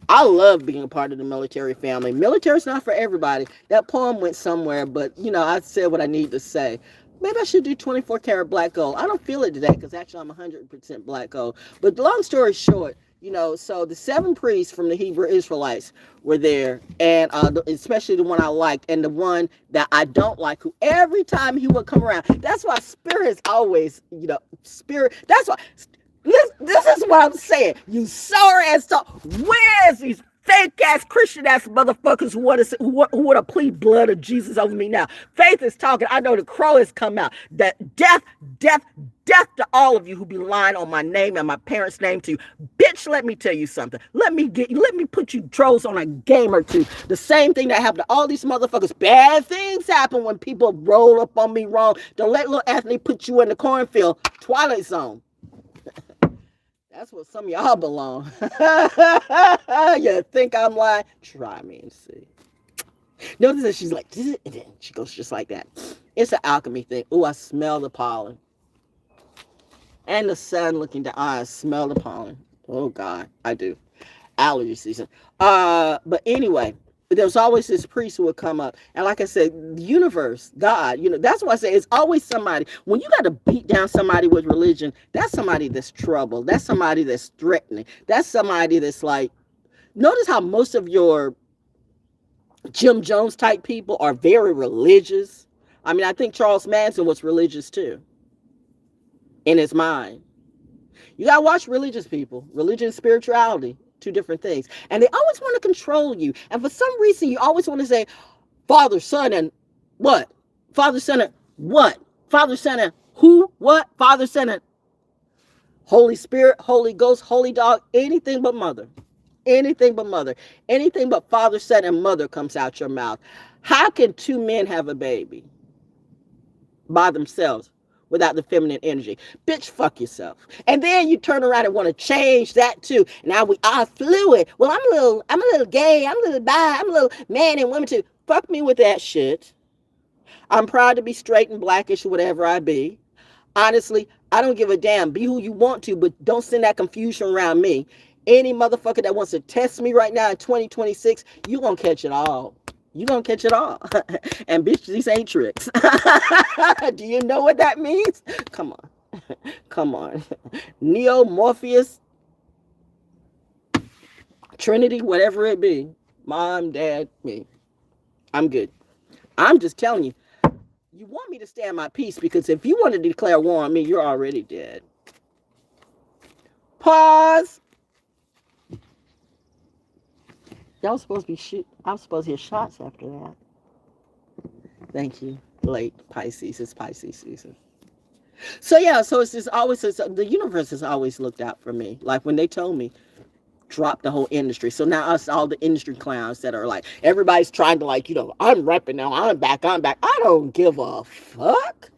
I love being a part of the military family. Military's not for everybody. That poem went somewhere, but, I said what I need to say. Maybe I should do 24 karat black gold. I don't feel it today because actually I'm 100% black gold. But the long story short, so the 7 priests from the Hebrew Israelites were there, and especially the one I liked, and the one that I don't like, who every time he would come around, that's why Spirit is always, Spirit, that's why, this is what I'm saying, you sour ass talk, where's these fake ass Christian ass motherfuckers who want to plead blood of Jesus over me now? Faith is talking. I know the crow has come out. That death to all of you who be lying on my name and my parents' name too. Bitch, let me tell you something. Let me put you trolls on a game or two. The same thing that happened to all these motherfuckers. Bad things happen when people roll up on me wrong. Don't let little Anthony put you in the cornfield. Twilight Zone. That's what some of y'all belong. You think I'm lying? Try me and see. Notice that she's like, and then she goes just like that. It's an alchemy thing. Ooh, I smell the pollen. And the sun looking down. I smell the pollen. Oh, God, I do. Allergy season. But anyway, there's always this priest who would come up. And like I said, the universe, God, that's why I say it's always somebody. When you got to beat down somebody with religion, that's somebody that's troubled. That's somebody that's threatening. That's somebody that's like, notice how most of your Jim Jones type people are very religious. I mean, I think Charles Manson was religious too, in his mind. You gotta watch religious people. Religion and spirituality, two different things. And they always want to control you. And for some reason, you always want to say, Father, Son, and what? Father, Son, and what? Father, Son, and who? What? Father, Son, and Holy Spirit, Holy Ghost, Holy Dog, anything but mother. Anything but mother. Anything but Father, Son, and mother comes out your mouth. How can two men have a baby by themselves without the feminine energy? Bitch, fuck yourself. And then you turn around and want to change that too. Now we are fluid. Well, I'm a little gay, I'm a little bi, I'm a little man and woman too. Fuck me with that shit. I'm proud to be straight and blackish, whatever I be. Honestly, I don't give a damn. Be who you want to, but don't send that confusion around me. Any motherfucker that wants to test me right now in 2026, you gonna catch it all. You gonna catch it all. And bitch, these ain't tricks. Do you know what that means? Come on. Come on. Neo, Morpheus, Trinity, whatever it be. Mom, dad, me. I'm good. I'm just telling you. You want me to stand my peace, because if you want to declare war on me, you're already dead. Pause. Y'all supposed to be shoot. I'm supposed to hear shots after that. Thank you. Late Pisces. It's Pisces season. So yeah, so it's just always, the universe has always looked out for me. Like when they told me, drop the whole industry. So now us, all the industry clowns that are like, everybody's trying to like, I'm repping now. I'm back. I don't give a fuck.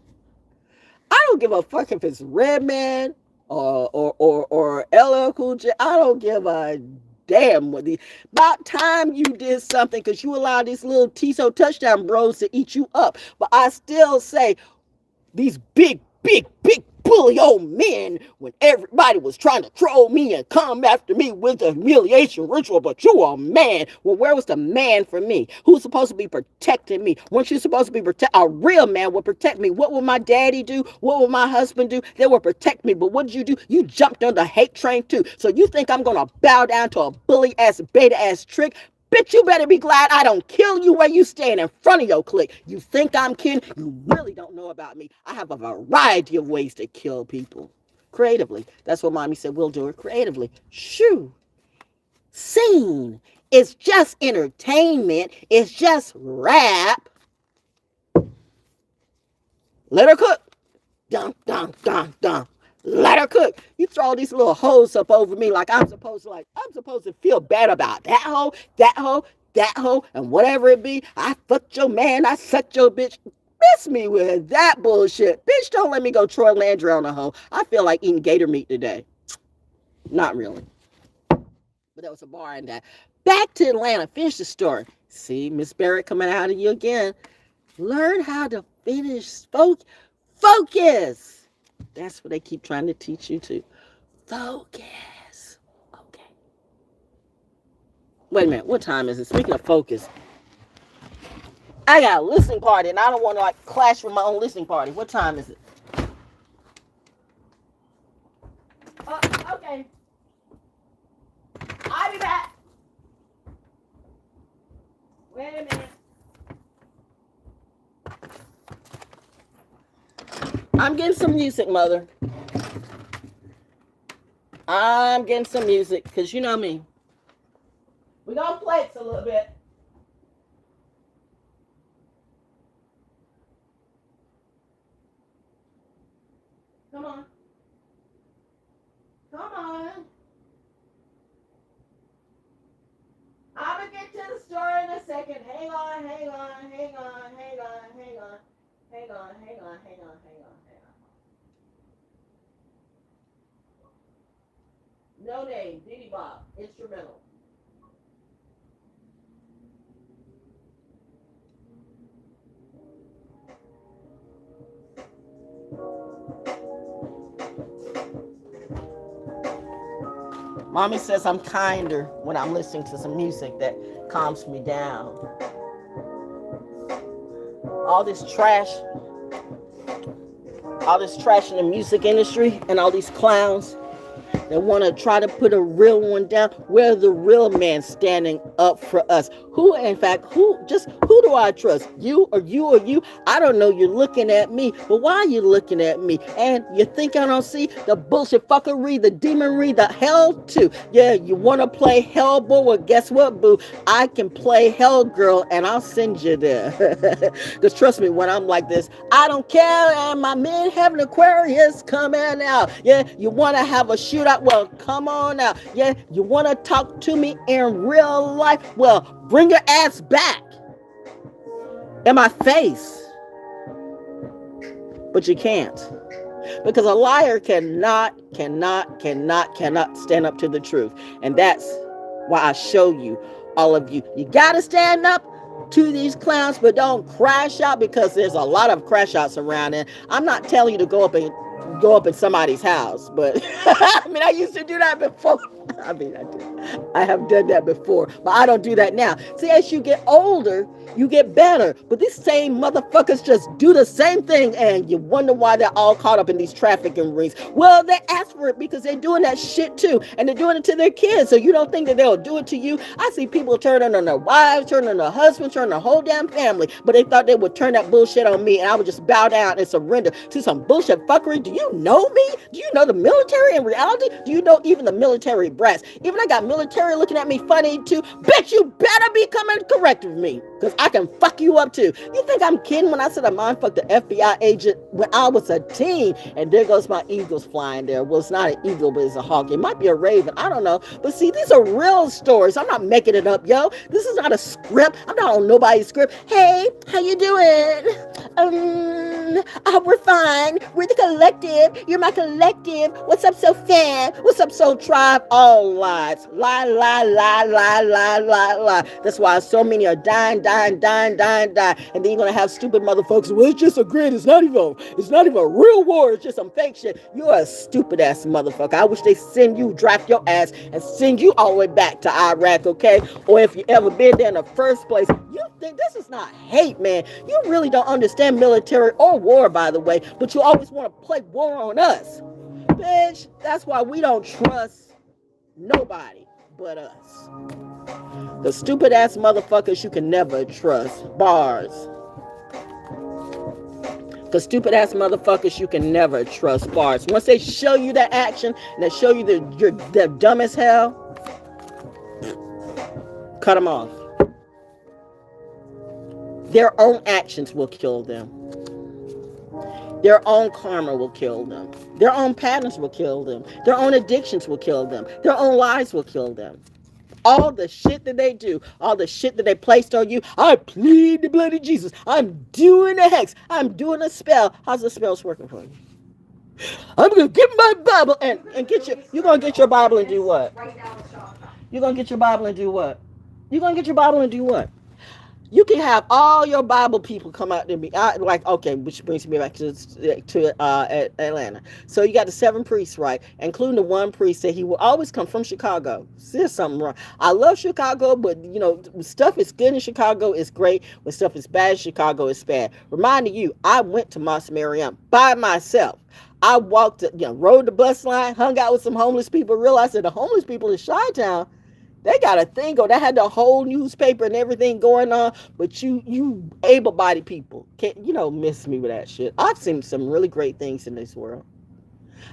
I don't give a fuck if it's Redman or LL Cool J. I don't give a damn what about time you did something, because you allowed these little Tiso touchdown bros to eat you up. But I still say these big bully old men, when everybody was trying to troll me and come after me with the humiliation ritual, but you a man. Well, where was the man for me? Who's supposed to be protecting me? Weren't you supposed to be a real man would protect me? What would my daddy do? What would my husband do? They would protect me. But what did you do? You jumped on the hate train too. So you think I'm gonna bow down to a bully ass beta ass trick? Bitch, you better be glad I don't kill you where you stand in front of your clique. You think I'm kidding? You really don't know about me. I have a variety of ways to kill people. Creatively. That's what mommy said. We'll do it creatively. Shoo. Scene. It's just entertainment. It's just rap. Let her cook. Dum, dum, dum, dum. Let her cook. You throw these little hoes up over me like I'm supposed to feel bad about that hoe, and whatever it be. I fucked your man, I sucked your bitch. Miss me with that bullshit. Bitch, don't let me go Troy Landry on a hoe. I feel like eating gator meat today. Not really. But there was a bar in that. Back to Atlanta. Finish the story. See, Miss Barrett coming out of you again. Learn how to finish. Focus. That's what they keep trying to teach you to. Focus. Okay. Wait a minute. What time is it? Speaking of focus, I got a listening party, and I don't want to like clash with my own listening party. What time is it? Okay. I'll be back. Wait a minute. I'm getting some music, mother. I'm getting some music, because you know me. We're going to flex a little bit. Come on. Come on. I'm going to get to the story in a second. Hang on. No name, Diddy Bob, instrumental. Mommy says I'm kinder when I'm listening to some music that calms me down. All this trash in the music industry and all these clowns, They want to try to put a real one down. Where's the real man standing up for us? Who, in fact, who do I trust? You or you or you? I don't know. You're looking at me, but why are you looking at me? And you think I don't see the bullshit fuckery, the demonry, the hell too? Yeah, you want to play hell boy? Well, guess what, boo? I can play hell girl, and I'll send you there. Because trust me, when I'm like this, I don't care. And my mid-heaven Aquarius coming out. Yeah, you want to have a shootout? Well, come on out. Yeah, you want to talk to me in real life? Well, bring your ass back in my face. But you can't. Because a liar cannot stand up to the truth. And that's why I show you, all of you. You got to stand up to these clowns, but don't crash out, because there's a lot of crash outs around. And I'm not telling you to go up in somebody's house, but I mean, I used to do that before. I mean, I have done that before, but I don't do that now. See, as you get older, you get better, but these same motherfuckers just do the same thing, and you wonder why they're all caught up in these trafficking rings. Well, they ask for it because they're doing that shit too, and they're doing it to their kids, so you don't think that they'll do it to you? I see people turning on their wives, turning on their husbands, turning their whole damn family, but they thought they would turn that bullshit on me, and I would just bow down and surrender to some bullshit fuckery. Do you know me? Do you know the military in reality? Do you know even the military brass? Even I got military looking at me funny too. Bitch, you better be coming correct with me, because I can fuck you up too. You think I'm kidding when I said I mind fucked the FBI agent when I was a teen? And there goes my eagles flying there. Well, it's not an eagle, but it's a hawk. It might be a raven. I don't know. But see, these are real stories. I'm not making it up, yo. This is not a script. I'm not on nobody's script. Hey, how you doing? We're fine. We're the collective. You're my collective. What's up, so fam? What's up, so tribe? All lies. Lie, lie, lie, lie, lie, lie, lie. That's why so many are dying. And then you're gonna have stupid motherfuckers. Well, it's just a grid. It's not even a real war. It's just some fake shit. You're a stupid ass motherfucker. I wish they drop your ass and send you all the way back to Iraq, okay? Or if you ever been there in the first place, you think this is not hate, man. You really don't understand military or war, by the way, but you always want to play war on us. Bitch, that's why we don't trust nobody but us. The stupid ass motherfuckers you can never trust. Bars. The stupid ass motherfuckers you can never trust. Bars. Once they show you that action and they show you that they're dumb as hell, cut them off. Their own actions will kill them. Their own karma will kill them. Their own patterns will kill them. Their own addictions will kill them. Their own lies will kill them. All the shit that they do, all the shit that they placed on you, I plead the blood of Jesus. I'm doing a hex. I'm doing a spell. How's the spells working for you? I'm going to get my Bible and get your, you're going to get your Bible and do what? You're going to get your Bible and do what? You're going to get your Bible and do what? You can have all your Bible people come out there and be like, okay, which brings me back to Atlanta. So you got the 7 priests, right? Including the one priest that he will always come from Chicago. There's something wrong. I love Chicago, but you know, stuff is good in Chicago is great. When stuff is bad in Chicago, it's bad. Reminding you, I went to Mont Mariam by myself. I walked, rode the bus line, hung out with some homeless people, realized that the homeless people in Chi-Town, they got a thing going. They had the whole newspaper and everything going on. But you able-bodied people can't, miss me with that shit. I've seen some really great things in this world.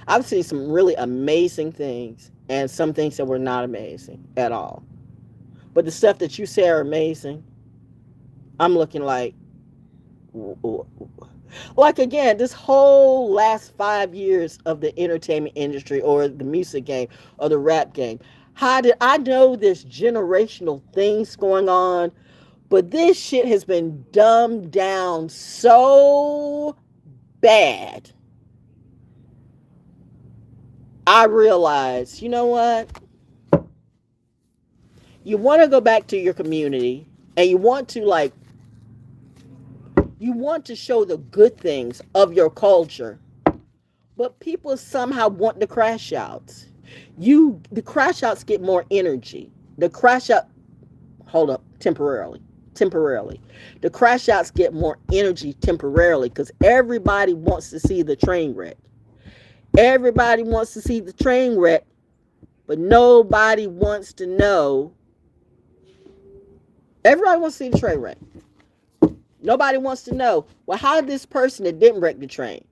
I've seen some really amazing things and some things that were not amazing at all. But the stuff that you say are amazing, I'm looking like again, this whole last 5 years of the entertainment industry or the music game or the rap game. How did I know there's generational things going on, but this shit has been dumbed down so bad. I realized, you know what? You want to go back to your community and you want to show the good things of your culture, but people somehow want the crash outs. The crash outs get more energy. Hold up, temporarily. The crash outs get more energy temporarily because everybody wants to see the train wreck. Everybody wants to see the train wreck, but nobody wants to know. Everybody wants to see the train wreck. Nobody wants to know, well, how did this person that didn't wreck the train,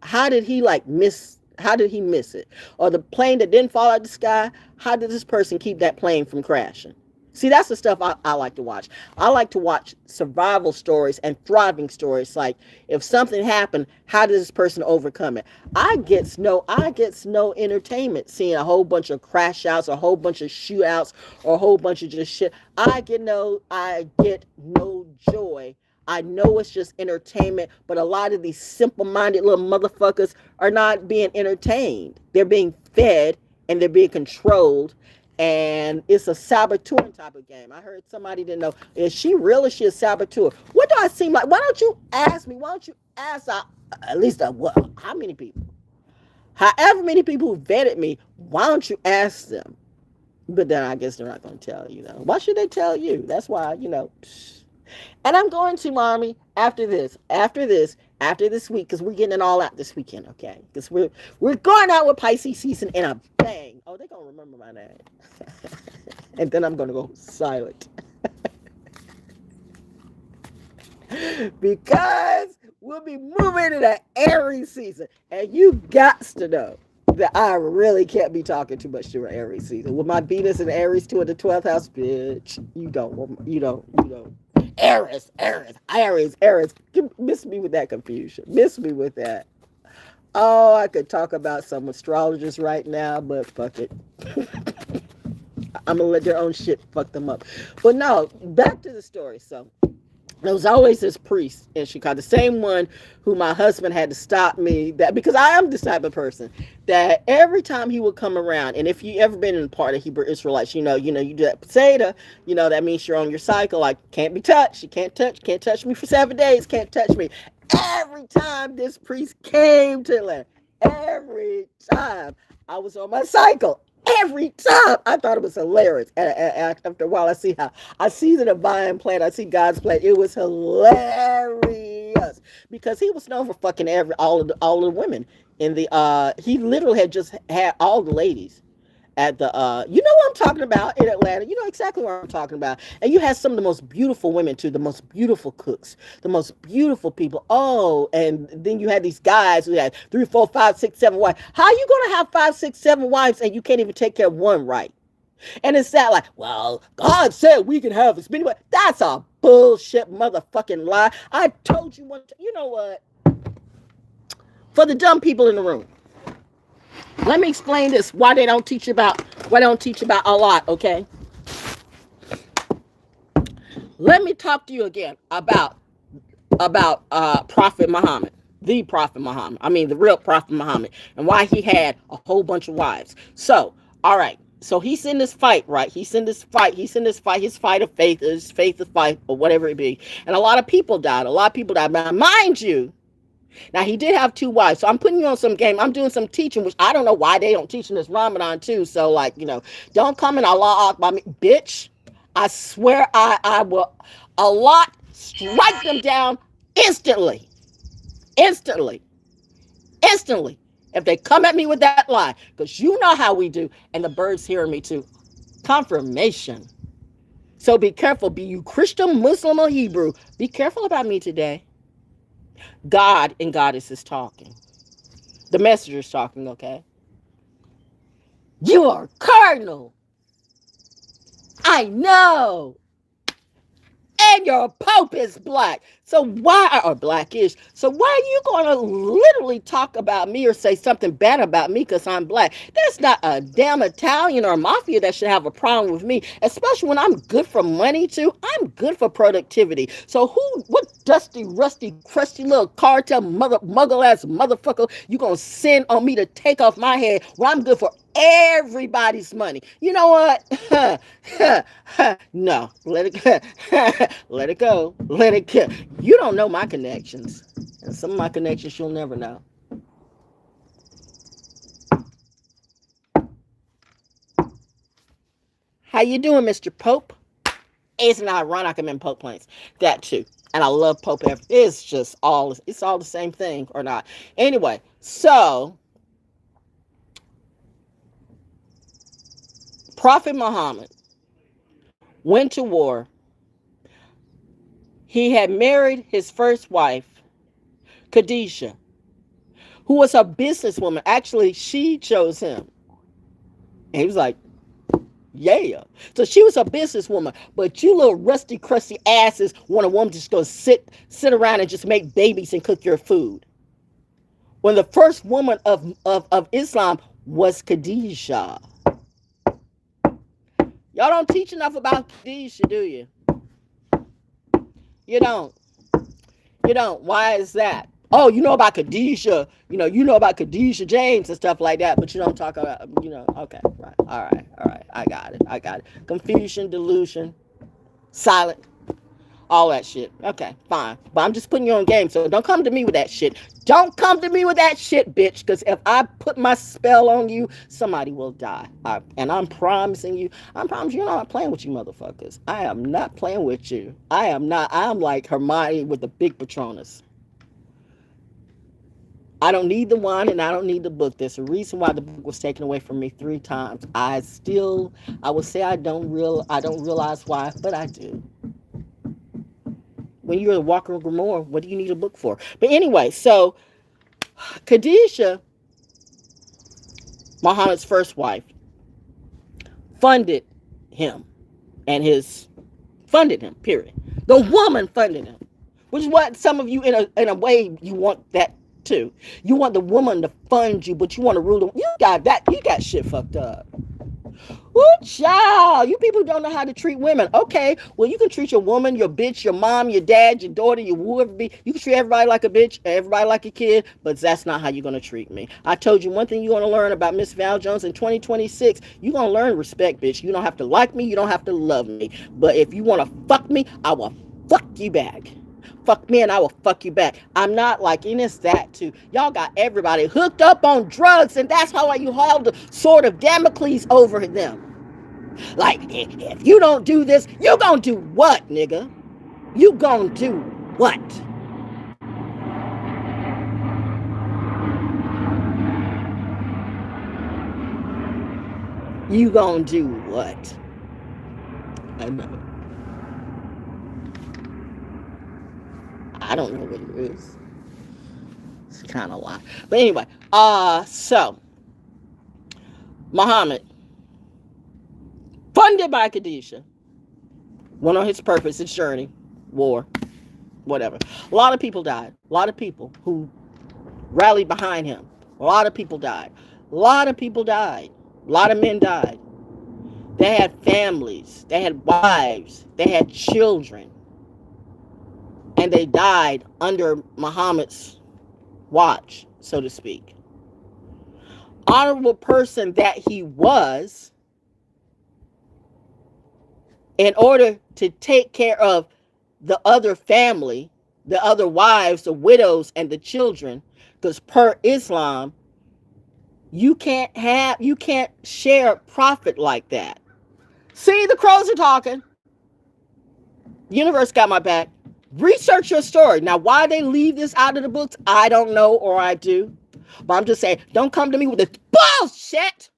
how did he how did he miss it? Or the plane that didn't fall out of the sky, how did this person keep that plane from crashing? See, that's the stuff I like to watch. I like to watch survival stories and thriving stories. Like, if something happened, how does this person overcome it? I get no entertainment seeing a whole bunch of crash outs, a whole bunch of shootouts, or a whole bunch of just shit. I get no joy. I know it's just entertainment, but a lot of these simple-minded little motherfuckers are not being entertained. They're being fed and they're being controlled, and it's a saboteuring type of game. I heard somebody didn't know, is she real or is she a saboteur? What do I seem like? Why don't you ask me? Why don't you ask at least how many people? However many people who vetted me, why don't you ask them? But then I guess they're not going to tell you, though. Why should they tell you? That's why, And I'm going to, Mommy, after this week, because we're getting it all out this weekend, okay? Because we're going out with Pisces season in a bang. Oh, they're going to remember my name. And then I'm going to go silent. Because we'll be moving into the Aries season. And you got to know that I really can't be talking too much during Aries season. With my Venus and Aries 2 in the 12th house, bitch, you don't. Aries. Miss me with that confusion. Miss me with that. Oh, I could talk about some astrologers right now, but fuck it. I'm going to let their own shit fuck them up. But no, back to the story. So, there was always this priest in Chicago, the same one who my husband had to stop me, that because I am this type of person that every time he would come around, and if you ever been in part of Hebrew Israelites, you do that Peseda, that means you're on your cycle, like can't be touched, you can't touch me for 7 days, can't touch me. Every time this priest came to Atlanta, every time I was on my cycle, every time I thought it was hilarious. And after a while, I see the divine plan. I see God's plan. It was hilarious because he was known for fucking all of the women in the. He literally had just had all the ladies at the what I'm talking about in Atlanta. You know exactly what I'm talking about. And you had some of the most beautiful women too, the most beautiful cooks, the most beautiful people. Oh, and then you had these guys who had 3, 4, 5, 6, 7 wives. How are you gonna have 5, 6, 7 wives and you can't even take care of one right? And it's that like, well, God said we can have as many wives. That's a bullshit motherfucking lie. I told you one. You know what? For the dumb people in the room, let me explain this. Why they don't teach about a lot, okay? Let me talk to you again about Prophet Muhammad, the Prophet Muhammad. I mean, the real Prophet Muhammad, and why he had a whole bunch of wives. So, all right. So he's in this fight, right? His fight of faith, his faith of fight, or whatever it be. And a lot of people died. Now, mind you, now, he did have 2 wives, so I'm putting you on some game. I'm doing some teaching, which I don't know why they don't teach in this Ramadan, too. So, don't come in Allah Akbar me. Bitch, I swear I will. Allah strike them down instantly. Instantly. If they come at me with that lie, because you know how we do, and the birds hearing me, too. Confirmation. So, be careful. Be you Christian, Muslim, or Hebrew. Be careful about me today. God and Goddess is talking. The messenger is talking, okay? You are cardinal. I know. And your Pope is black. So why, or blackish, so why are you going to literally talk about me or say something bad about me because I'm black? There's not a damn Italian or mafia that should have a problem with me, especially when I'm good for money too. I'm good for productivity. So what dusty, rusty, crusty little cartel muggle ass motherfucker you going to send on me to take off my head when I'm good for everybody's money? You know what? No, let it go. Let it go. You don't know my connections. And some of my connections you'll never know. How you doing, Mr. Pope? Isn't it ironic I'm in Pope Plains? That too. And I love Pope. It's all the same thing or not. Anyway, so Prophet Muhammad went to war. He had married his first wife, Khadijah, who was a businesswoman. Actually, she chose him. And he was like, yeah. So she was a businesswoman. But you little rusty, crusty asses want a woman just go sit around and just make babies and cook your food. When the first woman of Islam was Khadijah. Y'all don't teach enough about Khadijah, do you? You don't. You don't. Why is that? Oh, you know about Khadijah. You know about Khadijah James and stuff like that, but you don't talk about, okay, right. All right. I got it. Confusion, delusion, silent, all that shit. Okay, fine. But I'm just putting you on game, so don't come to me with that shit. Don't come to me with that shit, bitch, because if I put my spell on you, somebody will die. And I'm promising you, I'm not playing with you motherfuckers. I am not playing with you. I am like Hermione with the big Patronus. I don't need the wine and I don't need the book. There's a reason why the book was taken away from me 3 times. I would say I don't realize why, but I do. When you're a walker of Grimoire, what do you need a book for? But anyway, so Khadijah, Muhammad's first wife, funded him, period. The woman funded him, which is what some of you, in a way, you want that too. You want the woman to fund you, but you want to rule them. You got shit fucked up. Woo, child. You people don't know how to treat women. Okay, well, you can treat your woman, your bitch, your mom, your dad, your daughter, your whoever be. You can treat everybody like a bitch, everybody like a kid, but that's not how you're going to treat me. I told you one thing you're going to learn about Miss Val Jones in 2026. You're going to learn respect, bitch. You don't have to like me. You don't have to love me. But if you want to fuck me, I will fuck you back. Fuck me and I will fuck you back. I'm not like, and it's that too. Y'all got everybody hooked up on drugs, and that's how you hold the sword of Damocles over them. Like, if you don't do this, you gonna do what, nigga? You gonna do what? You gonna do what? I know. I don't know what it is. It's kind of lie. But anyway, so Muhammad, funded by Khadijah, went on his purpose, his journey, war, whatever. A lot of people died. A lot of people who rallied behind him. A lot of people died. A lot of people died. A lot of men died. They had families. They had wives. They had children. And they died under Muhammad's watch, so to speak. Honorable person that he was, in order to take care of the other family, the other wives, the widows, and the children, because per Islam, you can't share profit like that. See, the crows are talking. Universe got my back. Research your story. Now, why they leave this out of the books, I don't know, or I do. But I'm just saying, don't come to me with this bullshit.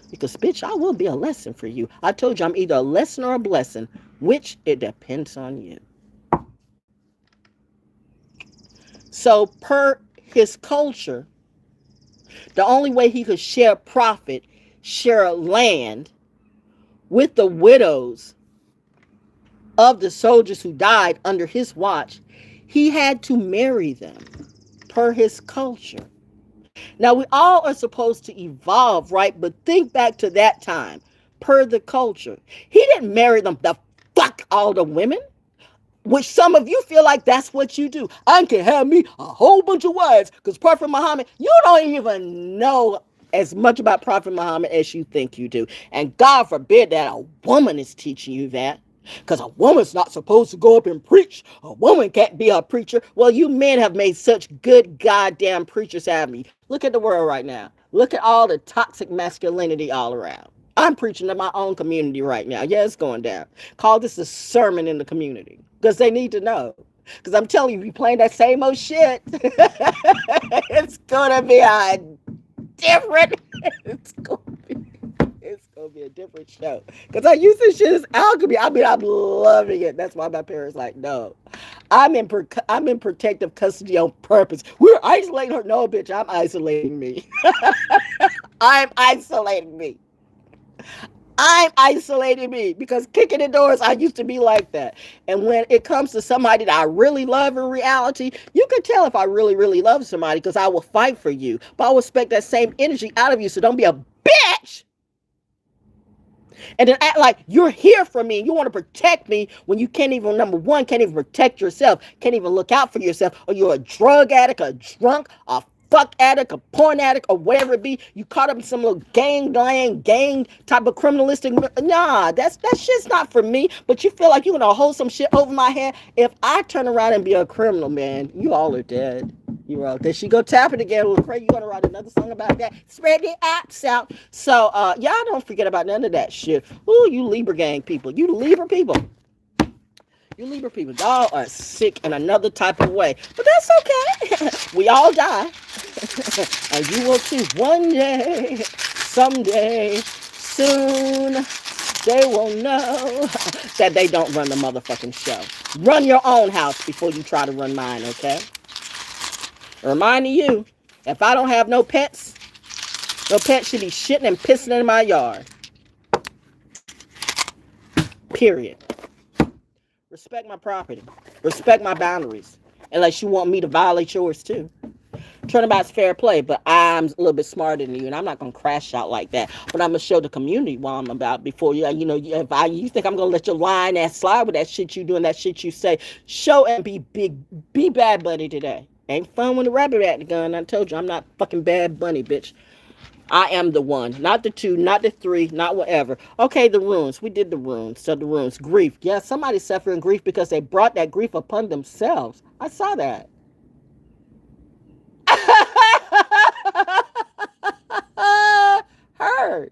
Because, bitch, I will be a lesson for you. I told you I'm either a lesson or a blessing, which it depends on you. So, per his culture, the only way he could share profit, share land with the widows of the soldiers who died under his watch, he had to marry them per his culture. Now, we all are supposed to evolve, right? But think back to that time, per the culture. He didn't marry them to fuck all the women, which some of you feel like that's what you do. I can have me a whole bunch of wives, because Prophet Muhammad, you don't even know as much about Prophet Muhammad as you think you do. And God forbid that a woman is teaching you that. Because a woman's not supposed to go up and preach. A woman can't be a preacher. Well, you men have made such good goddamn preachers out of me. Look at the world right now. Look at all the toxic masculinity all around. I'm preaching to my own community right now. Yeah, it's going down. Call this a sermon in the community. Because they need to know. Because I'm telling you, if you playing that same old shit, it's going to be a different... gonna be a different show. Cause I used this shit as alchemy. I mean, I'm loving it. That's why my parents like, no, I'm in protective custody on purpose. We're isolating her. No, bitch, I'm isolating me. I'm isolating me. I'm isolating me because kicking the doors, I used to be like that. And when it comes to somebody that I really love in reality, you can tell if I really, really love somebody because I will fight for you. But I will expect that same energy out of you. So don't be a bitch and then act like you're here for me and you want to protect me when you can't even, number one, can't even protect yourself, can't even look out for yourself, or you're a drug addict, a drunk, a fuck addict, a porn addict, or whatever it be. You caught up in some little gang type of criminalistic. Nah, that shit's not for me. But you feel like you're gonna hold some shit over my head. If I turn around and be a criminal, man, you all are dead. You're all. Then she go tap it again. We'll pray you gonna write another song about that. Spread the apps out. So y'all don't forget about none of that shit. Ooh, you Libra gang people. You Libra people. You Libra people, y'all are sick in another type of way. But that's okay. We all die. And you will too. One day, someday, soon, they will know that they don't run the motherfucking show. Run your own house before you try to run mine, okay? Reminding you, if I don't have no pets should be shitting and pissing in my yard. Period. Respect my property. Respect my boundaries. Unless you want me to violate yours too. Turnabout's fair play, but I'm a little bit smarter than you, and I'm not gonna crash out like that. But I'm gonna show the community what I'm about before you. You know, if you think I'm gonna let your lying ass slide with that shit you doing, that shit you say, show and be Bad Bunny today. Ain't fun when the rabbit at the gun. I told you I'm not fucking Bad Bunny, bitch. I am the one, not the two, not the three, not whatever. Okay, the runes. We did the runes. So the runes. Grief. Yeah, somebody's suffering grief because they brought that grief upon themselves. I saw that. Heard.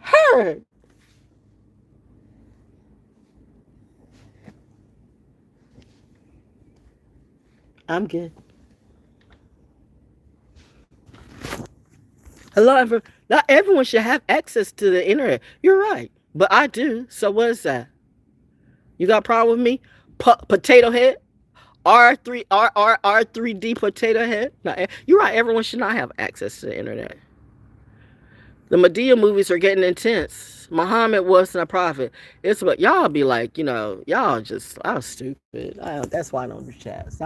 Heard. I'm good. Hello, everyone. Not everyone should have access to the internet. You're right, but I do. So what is that? You got a problem with me? Potato head? R3D potato head? No, you're right. Everyone should not have access to the internet. The Medea movies are getting intense. Muhammad wasn't a prophet. It's what y'all be like, you know, y'all just, I'm stupid. That's why I don't do chats.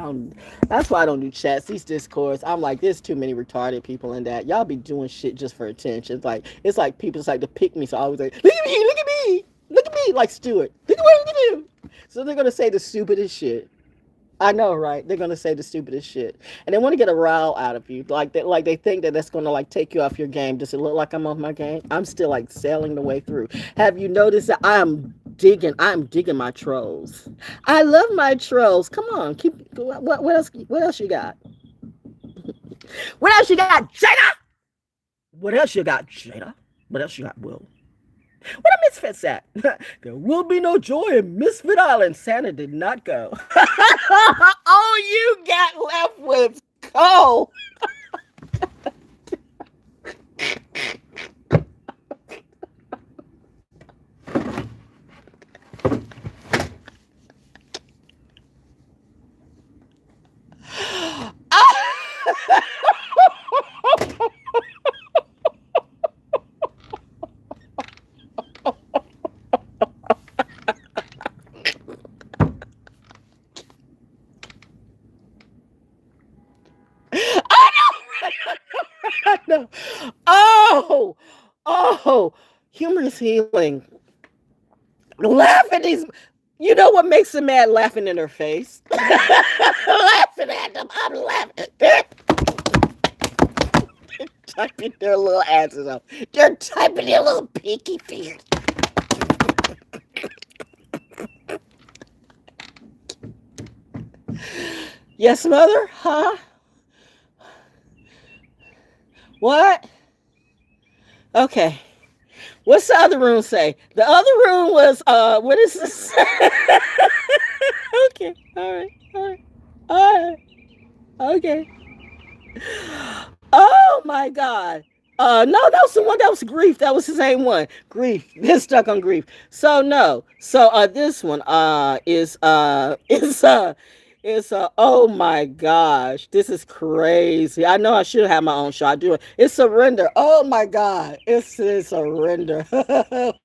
That's why I don't do chats. These discords, I'm like, there's too many retarded people in that. Y'all be doing shit just for attention. It's like people just like to pick me. So I always like, look at me, look at me, look at me, like Stuart. Look at what I'm gonna do. So they're gonna say the stupidest shit. I know, right? They're gonna say the stupidest shit, and they want to get a rile out of you, like they think that that's gonna like take you off your game. Does it look like I'm off my game? I'm still like sailing the way through. Have you noticed that I'm digging my trolls? I love my trolls. Come on, keep. What else? What else you got? What else you got, Jada? What else you got, Jada? What else you got, Will? What are misfits at? There will be no joy in Misfit Island. Santa did not go. All you got left with Cole. No. Oh, humor is healing. Laugh at these. You know what makes them mad? Laughing in their face. Laughing at them. I'm laughing. They're typing their little asses up. They're typing their little pinky fingers. Yes, mother? Huh? What? Okay. What's the other room say? The other room was, what is this? Okay. All right. Okay. Oh my God. No, that was the one that was grief. That was the same one. Grief. Been stuck on grief. So no. So this one is oh my gosh. This is crazy. I know I should have my own show. I do it. It's surrender. Oh my God. It's surrender.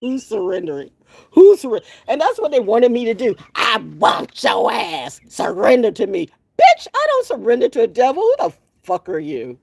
Who's surrendering? Who's surrender? And that's what they wanted me to do. I want your ass. Surrender to me. Bitch, I don't surrender to a devil. Who the fuck are you?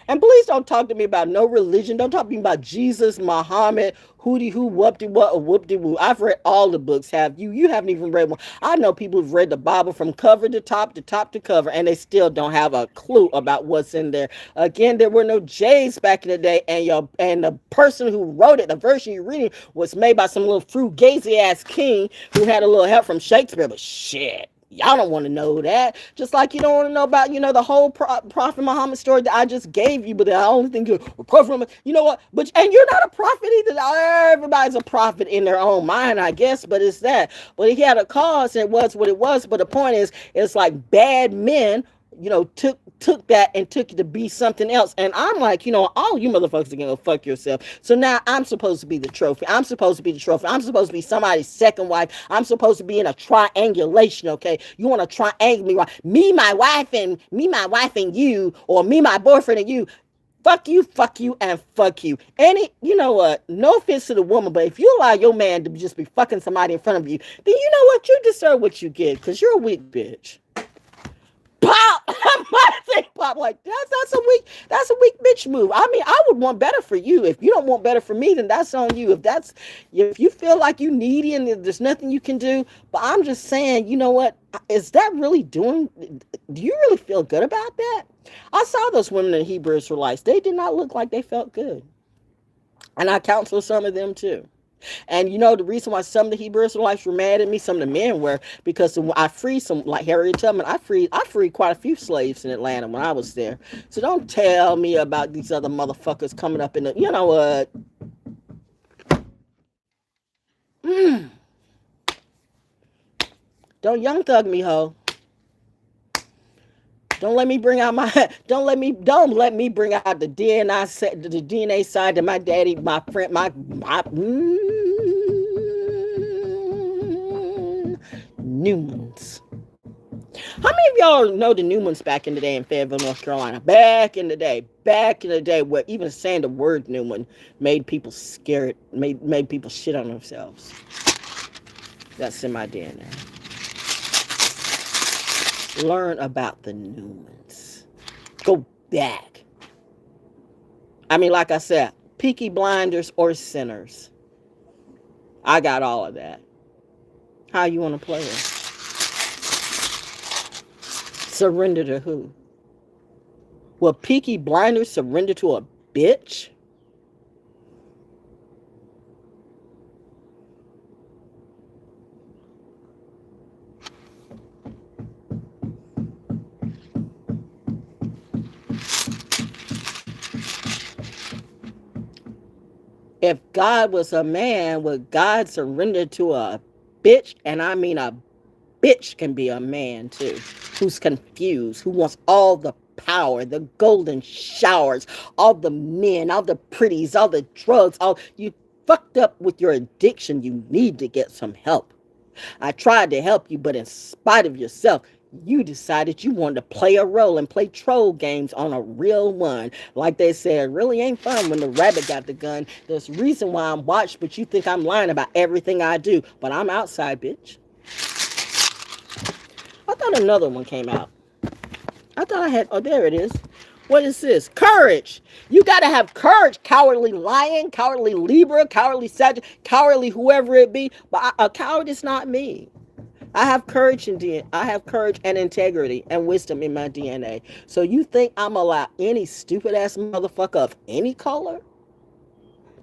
And please don't talk to me about no religion. Don't talk to me about Jesus, Muhammad, hootie hoo, whoop-de what, or whoop-de woo. I've read all the books. Have you? You haven't even read one. I know people who've read the Bible from cover to top to cover, and they still don't have a clue about what's in there. Again, there were no J's back in the day, and the person who wrote it, the version you're reading, was made by some little frugazi ass king who had a little help from Shakespeare. But shit. Y'all don't want to know that. Just like you don't want to know about, the whole Prophet Muhammad story that I just gave you. But the only thing Prophet Muhammad, you know what? But and you're not a prophet either. Everybody's a prophet in their own mind, I guess. But it's that. But he had a cause, and it was what it was. But the point is, it's like bad men, took that and took it to be something else. And I'm like, all you motherfuckers are gonna fuck yourself. So now I'm supposed to be the trophy. I'm supposed to be the trophy. I'm supposed to be somebody's second wife. I'm supposed to be in a triangulation, okay? You want to triangle me, right? Me, my wife, and you, or me, my boyfriend, and you. Fuck you, and fuck you. You know what? No offense to the woman, but if you allow your man to just be fucking somebody in front of you, then you know what? You deserve what you get, because you're a weak bitch. Pop! My thing pop like that's a weak bitch move. I mean, I would want better for you. If you don't want better for me, then that's on you. If you feel like you needy and there's nothing you can do, but I'm just saying, you know what? Is that really do you really feel good about that? I saw those women in Hebrew Israelites. They did not look like they felt good. And I counsel some of them too. And the reason why some of the Hebrew Israelites were mad at me, some of the men were, because I freed some, like Harriet Tubman, I freed quite a few slaves in Atlanta when I was there. So don't tell me about these other motherfuckers coming up in the, you know what? Don't young thug me, ho. Don't let me bring out don't let me bring out the DNA side that my daddy, my friend, my Newmans. How many of y'all know the Newmans back in the day in Fayetteville, North Carolina? Back in the day, where even saying the word Newman made people scared, made people shit on themselves. That's in my DNA. Learn about the Newmans. Go back. I mean, like I said, Peaky Blinders or Sinners. I got all of that. How you want to play it? Surrender to who? Will Peaky Blinders surrender to a bitch? If God was a man, would God surrender to a bitch? And I mean a bitch can be a man too, who's confused, who wants all the power, the golden showers, all the men, all the pretties, all the drugs, all you fucked up with your addiction. You need to get some help. I tried to help you, but in spite of yourself, you decided you wanted to play a role and play troll games on a real one. Like they said, it really ain't fun when the rabbit got the gun. There's a reason why I'm watched, but you think I'm lying about everything I do. But I'm outside, bitch. I thought another one came out. I thought I had, oh, there it is. What is this? Courage. You got to have courage. Cowardly lion, cowardly Libra, cowardly Sagittarius, cowardly whoever it be. But a coward is not me. I have courage and integrity and wisdom in my DNA. So you think I'm allow any stupid ass motherfucker of any color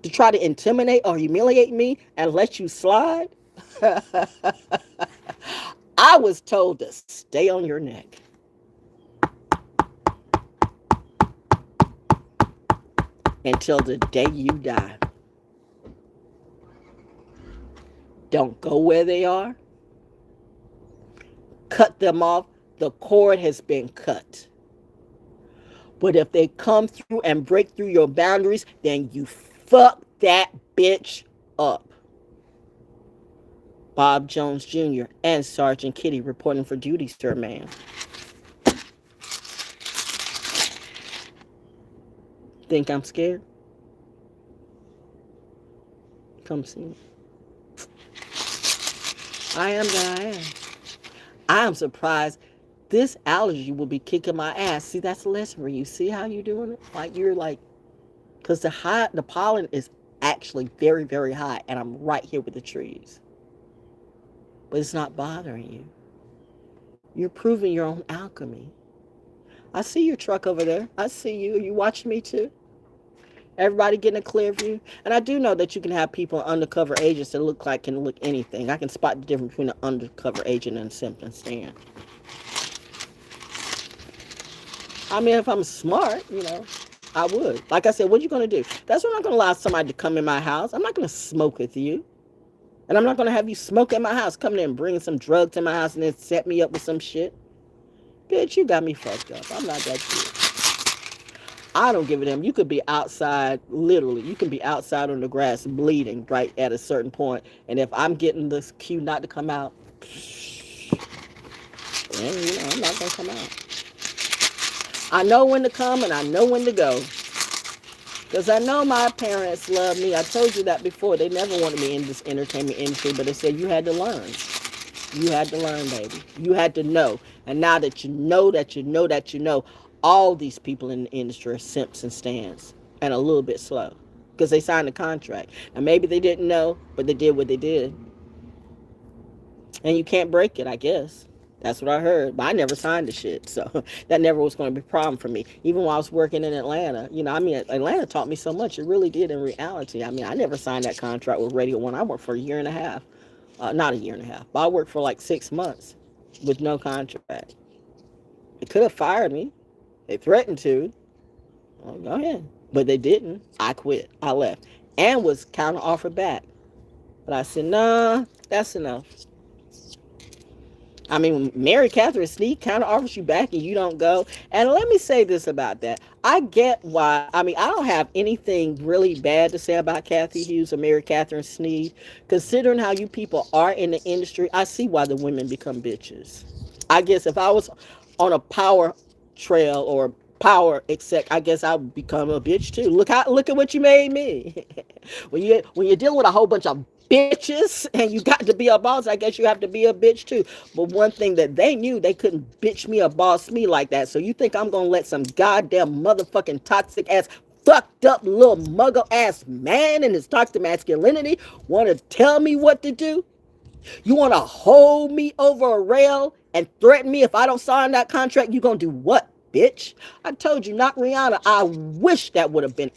to try to intimidate or humiliate me and let you slide? I was told to stay on your neck. Until the day you die. Don't go where they are. Cut them off. The cord has been cut. But if they come through and break through your boundaries, then you fuck that bitch up. Bob Jones Jr. and Sergeant Kitty reporting for duty, sir, ma'am. Think I'm scared? Come see me. I am that I am. I am surprised this allergy will be kicking my ass. See, that's a lesson for you. See how you're doing it? Like you're like, because the pollen is actually very, very high, and I'm right here with the trees. But it's not bothering you. You're proving your own alchemy. I see your truck over there. I see you. Are you watching me too? Everybody getting a clear view. And I do know that you can have people, undercover agents that can look anything. I can spot the difference between an undercover agent and a symptom stand. I mean, if I'm smart, I would. Like I said, what are you going to do? That's why I'm not going to allow somebody to come in my house. I'm not going to smoke with you. And I'm not going to have you smoke in my house. Come in and bring some drugs to my house and then set me up with some shit. Bitch, you got me fucked up. I'm not that shit. I don't give a damn. You could be outside, literally. You can be outside on the grass bleeding right at a certain point. And if I'm getting this cue not to come out, then, I'm not going to come out. I know when to come and I know when to go. Because I know my parents love me. I told you that before. They never wanted me in this entertainment industry, but they said you had to learn. You had to learn, baby. You had to know. And now that you know, all these people in the industry are simps and stands and a little bit slow because they signed a contract. Now, maybe they didn't know, but they did what they did. And you can't break it, I guess. That's what I heard. But I never signed the shit, so that never was going to be a problem for me. Even while I was working in Atlanta, Atlanta taught me so much. It really did in reality. I never signed that contract with Radio 1. I worked for a year and a half. Not a year and a half, but I worked for like 6 months with no contract. They could have fired me. They threatened to. Well, go ahead. But they didn't. I quit. I left. And was counter offered back. But I said, nah, that's enough. When Mary Catherine Sneed counter offers you back and you don't go. And let me say this about that. I get why. I don't have anything really bad to say about Kathy Hughes or Mary Catherine Sneed. Considering how you people are in the industry, I see why the women become bitches. I guess if I was on a power trail or power exec, I guess I would become a bitch too. Look at what you made me. when you're dealing with a whole bunch of bitches and you got to be a boss, I guess you have to be a bitch too. But one thing that they knew, they couldn't bitch me or boss me like that. So you think I'm gonna let some goddamn motherfucking toxic ass fucked up little muggle ass man in his toxic masculinity want to tell me what to do? You want to hold me over a rail and threaten me if I don't sign that contract? You gonna do what, bitch? I told you, not Rihanna. I wish that would have been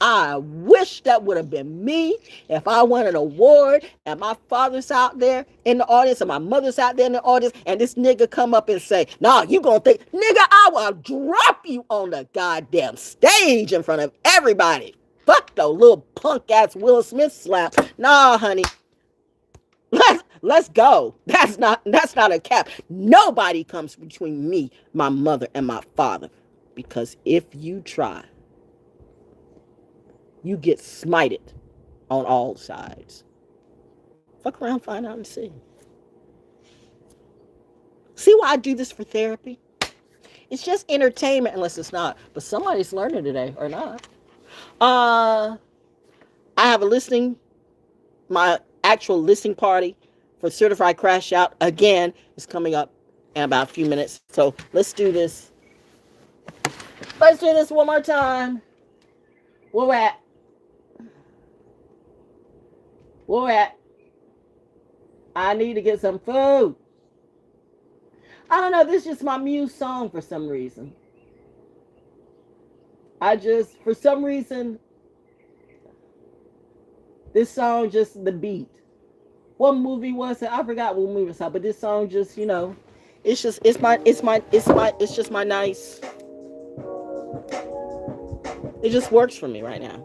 me if I won an award and my father's out there in the audience and my mother's out there in the audience and this nigga come up and say, nah, you gonna think, nigga, I will drop you on the goddamn stage in front of everybody. Fuck the little punk ass Will Smith slap. Nah, honey. Let's go. That's not a cap. Nobody comes between me, my mother, and my father. Because if you try, you get smited on all sides. Fuck around, find out, and see. See why I do this for therapy? It's just entertainment, unless it's not. But somebody's learning today, or not. I have my actual listening party for Certified Crash Out again is coming up in about a few minutes. So let's do this. Let's do this one more time. Where we at? I need to get some food. I don't know. This is just my muse song for some reason. For some reason, this song just the beat. What movie was it? I forgot what movie it was, but this song just, it's just my nice. It just works for me right now.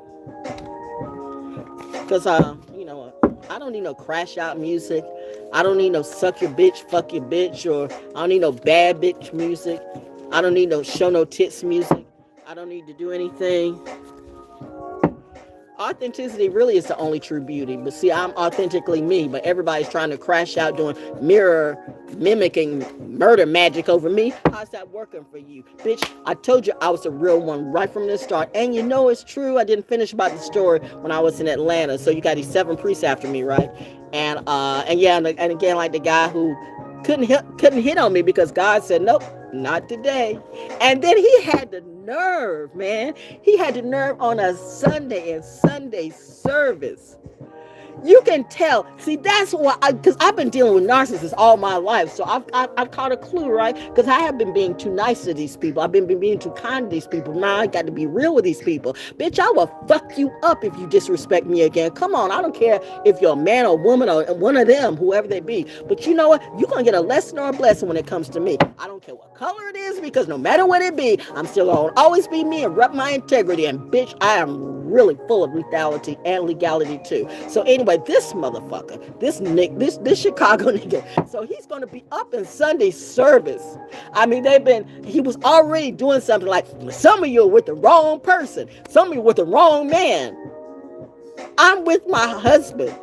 Because you know what? I don't need no crash out music. I don't need no suck your bitch, fuck your bitch, or I don't need no bad bitch music. I don't need no show no tits music. I don't need to do anything. Authenticity really is the only true beauty. But see, I'm authentically me, but everybody's trying to crash out doing mirror mimicking murder magic over me. How's that working for you? Bitch, I told you I was the real one right from the start. And you know it's true. I didn't finish about the story when I was in Atlanta. So you got these 7 priests after me, right? And yeah, and again, like the guy who couldn't hit on me because God said, nope, not today. And then he had the nerve, man. He had the nerve on a Sunday and Sunday service. You can tell. See, that's why, because I've been dealing with narcissists all my life. So I've caught a clue, right? Because I have been being too nice to these people. I've been being too kind to these people. Now I got to be real with these people. Bitch, I will fuck you up if you disrespect me again. Come on. I don't care if you're a man or woman or one of them, whoever they be. But you know what? You're going to get a lesson or a blessing when it comes to me. I don't care what color it is, because no matter what it be, I'm still going to always be me and rep my integrity. And bitch, I am really full of lethality and legality too. So anyway, this motherfucker, this Chicago nigga, so he's going to be up in Sunday service. I mean, he was already doing something like, some of you are with the wrong person. Some of you are with the wrong man. I'm with my husband.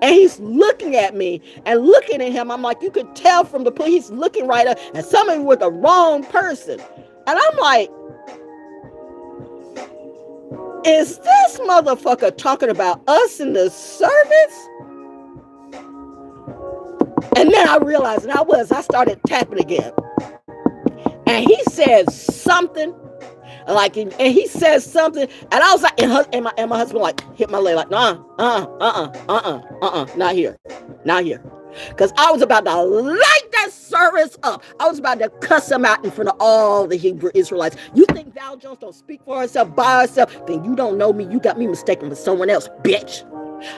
And he's looking at me and looking at him. I'm like, you could tell from the point he's looking right up, and some of you with the wrong person. And I'm like, is this motherfucker talking about us in the service? And then I realized, and I started tapping again. And he said something, and he says something, and I was like, and my husband like hit my leg like, not here. Because I was about to light that service up. I was about to cuss him out in front of all the Hebrew Israelites. You think Val Jones don't speak for herself by herself? Then you don't know me. You got me mistaken for someone else, bitch.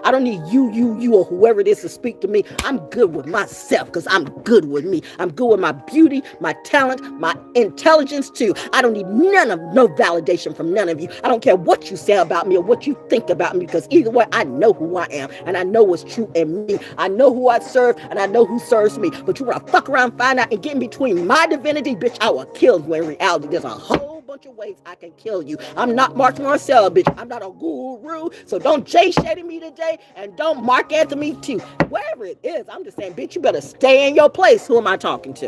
I don't need you, or whoever it is to speak to me. I'm good with myself because I'm good with me. I'm good with my beauty, my talent, my intelligence too. I don't need no validation from none of you. I don't care what you say about me or what you think about me, because either way, I know who I am and I know what's true in me. I know who I serve and I know who serves me. But you want to fuck around, find out, and get in between my divinity, bitch, I will kill you. In reality, there's a whole bunch of ways I can kill you. I'm not Mark Marcel, bitch. I'm not a guru. So don't Jay Shady me today, and don't Mark Anthony too. Wherever it is, I'm just saying, bitch, you better stay in your place. Who am I talking to?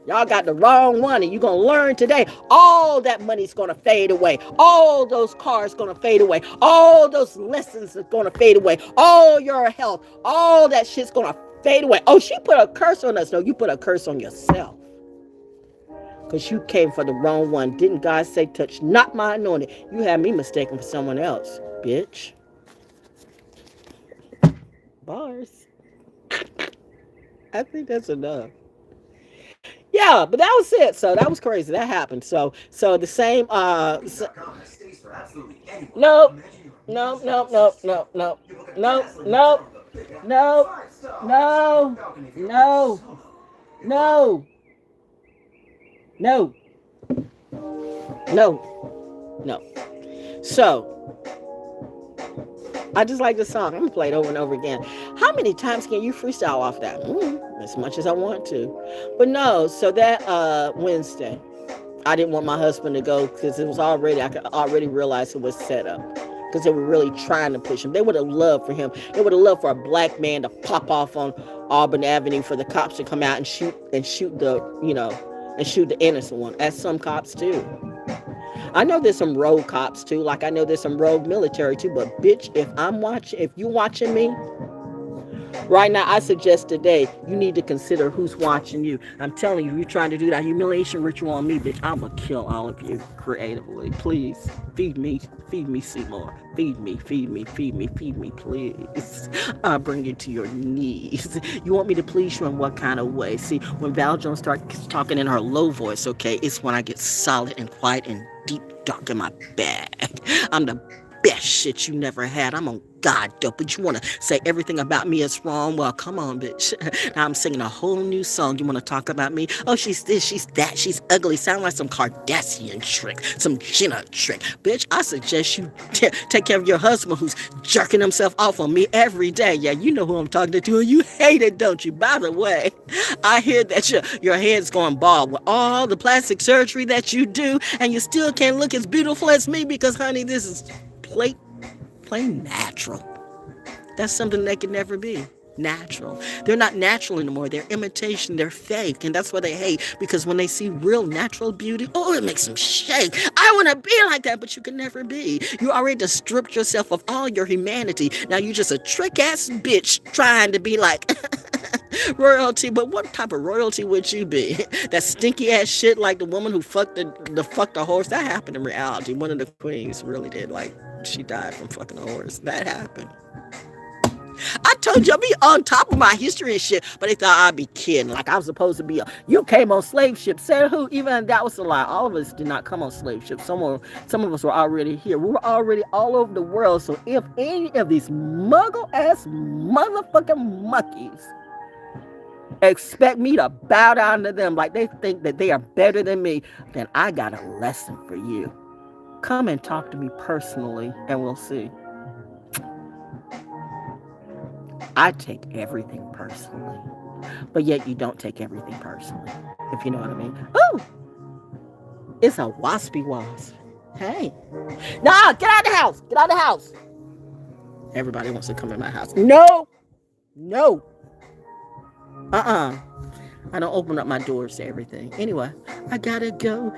Y'all got the wrong one, and you're going to learn today. All that money's going to fade away. All those cars going to fade away. All those lessons are going to fade away. All your health, all that shit's going to fade away. Oh, she put a curse on us. No, you put a curse on yourself. Because you came for the wrong one. Didn't God say, touch not my anointed? You had me mistaken for someone else, bitch. Bars. I think that's enough. Yeah, but that was it. So that was crazy. That happened. So the same. No, no. So I just like the song. I'm gonna play it over and over again. How many times can you freestyle off that? As much as I want to. But no, so that Wednesday, I didn't want my husband to go because it was already, I could already realize it was set up. Because they were really trying to push him. They would have loved for him. They would have loved for a black man to pop off on Auburn Avenue, for the cops to come out and shoot the innocent one, as some cops do. I know there's some rogue cops too, like I know there's some rogue military too, but bitch, if you watching me right now, I suggest today you need to consider who's watching you. I'm telling you, you're trying to do that humiliation ritual on me, bitch, I'm gonna kill all of you creatively. Please feed me, Seymour. Feed me, please. I'll bring you to your knees. You want me to please you in what kind of way? See, when Val Jones starts talking in her low voice, okay, it's when I get solid and quiet and deep dark in my bag. I'm the best shit you never had. I'm on God, dope. But you want to say everything about me is wrong? Well, come on, bitch. Now I'm singing a whole new song. You want to talk about me? Oh, she's this, she's that, she's ugly. Sound like some Kardashian trick, some Jenner trick. Bitch, I suggest you take care of your husband who's jerking himself off on me every day. Yeah, you know who I'm talking to, and you hate it, don't you? By the way, I hear that your head's going bald with all the plastic surgery that you do, and you still can't look as beautiful as me because, honey, this is plain natural. That's something they can never be. Natural. They're not natural anymore. They're imitation. They're fake. And that's what they hate, because when they see real natural beauty, oh, it makes them shake. I want to be like that, but you can never be. You already just stripped yourself of all your humanity. Now you're just a trick-ass bitch trying to be like royalty. But what type of royalty would you be? That stinky-ass shit like the woman who fucked the horse? That happened in reality. One of the queens really did. Like, she died from fucking a horse. That happened. I told you I'd be on top of my history and shit, but they thought I'd be kidding. Like I was supposed to be you came on slave ships. Said who? Even that was a lie. All of us did not come on slave ships. Some of us were already here. We were already all over the world. So if any of these muggle-ass motherfucking monkeys expect me to bow down to them like they think that they are better than me, then I got a lesson for you. Come and talk to me personally and we'll see. I take everything personally, but yet you don't take everything personally, if you know what I mean. Ooh, it's a waspy wasp. Hey, nah, get out of the house. Get out of the house. Everybody wants to come in my house. No. I don't open up my doors to everything. Anyway, I gotta go.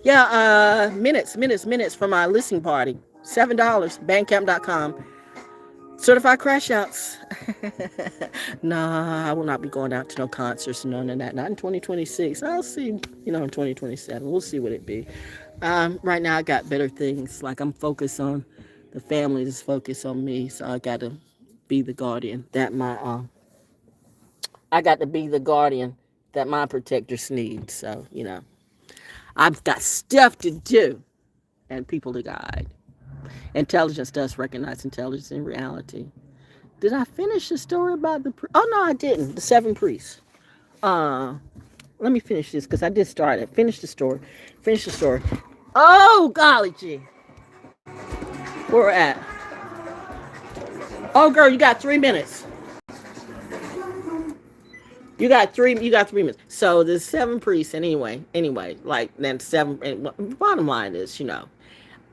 Yeah, minutes for my listening party. $7, BANDCAMP.com. Certified crash outs. Nah, I will not be going out to no concerts, none of that. Not in 2026. I'll see, in 2027. We'll see what it be. Right now I got better things. Like I'm focused on the family is focused on me. So I got to be the guardian that my protectors need. So, I've got stuff to do and people to guide. Intelligence does recognize intelligence in reality. Did I finish the story about oh no, I didn't. The 7 priests. Let me finish this because I did start it. Finish the story. Oh golly gee. Where we're at. Oh girl, you got 3 minutes. You got three minutes. So the 7 priests, and anyway, like then 7. And bottom line is,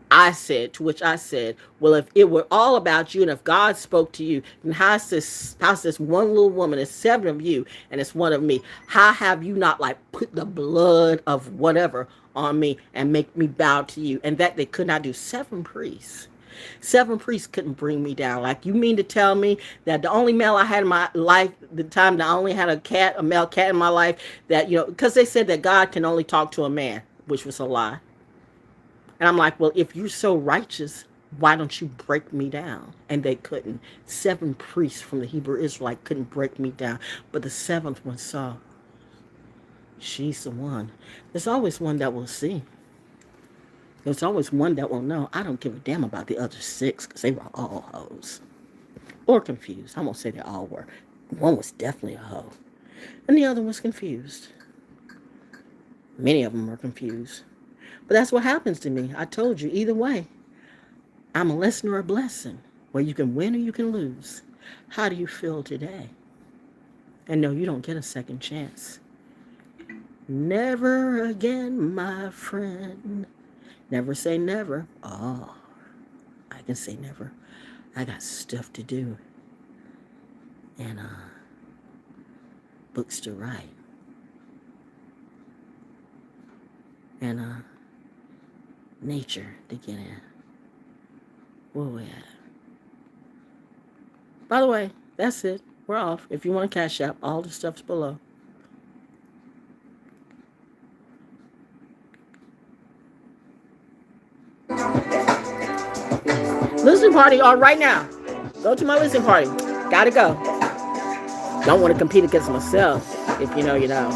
I said, well, if it were all about you and if God spoke to you, then how's this one little woman, it's 7 of you and it's 1 of me. How have you not like put the blood of whatever on me and make me bow to you? And that they could not do. 7 priests. 7 priests couldn't bring me down. Like, you mean to tell me that the only male I had in my life, the time that I only had a male cat in my life, that, because they said that God can only talk to a man, which was a lie. And I'm like, well, if you're so righteous, why don't you break me down? And they couldn't. 7 priests from the Hebrew Israelite couldn't break me down. But the 7th one saw, she's the one. There's always one that will see. There's always one that will know. I don't give a damn about the other 6 because they were all hoes. Or confused. I won't say they all were. One was definitely a hoe. And the other was confused. Many of them were confused. But that's what happens to me. I told you, either way, I'm a lesson or a blessing. Where you can win or you can lose. How do you feel today? And no, you don't get a second chance. Never again, my friend. Never say never. Oh, I can say never. I got stuff to do. And books to write. And nature to get in. Where we at? By the way, that's it. We're off. If you want to cash out, all the stuff's below. Listening party on right now. Go to my listening party. Gotta go. Don't want to compete against myself. If you know, you know.